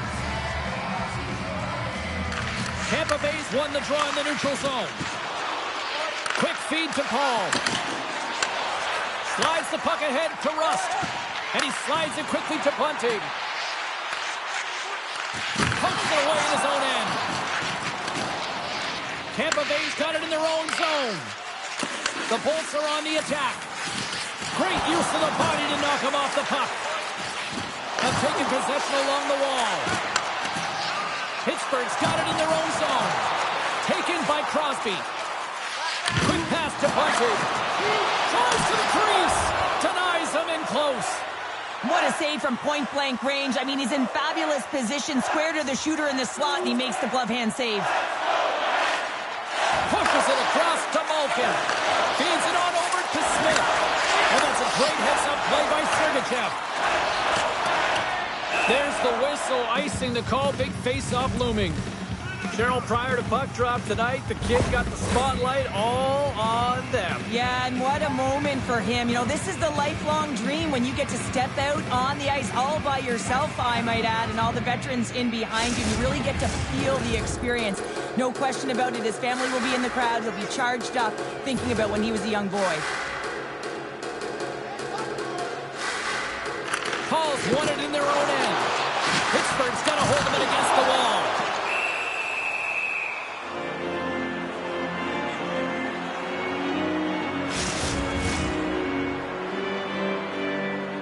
Tampa Bay's won the draw in the neutral zone. Quick feed to Paul. Slides the puck ahead to Rust. And he slides it quickly to Bunting. Pokes it away in his own end. Tampa Bay's got it in their own zone. The Bolts are on the attack. Great use of the body to knock him off the puck. Have taken possession along the wall. Pittsburgh's got it in their own zone. Taken by Crosby. Quick pass to Bunting. Drives to the crease. Denies him in close. What a save from point-blank range. I mean, he's in fabulous position, square to the shooter in the slot, and he makes the glove hand save. Pushes it across to Malkin. Feeds it on over to Smith. And that's a great heads-up play by Sergachev. There's the whistle, icing the call. Big face-off looming. Cheryl, prior to puck drop tonight, the kid got the spotlight all on them. Yeah, and what a moment for him. You know, this is the lifelong dream when you get to step out on the ice all by yourself, I might add, and all the veterans in behind you. You really get to feel the experience. No question about it. His family will be in the crowd. He'll be charged up thinking about when he was a young boy. Paul's won it in their own end. Pittsburgh's got to hold them against the wall.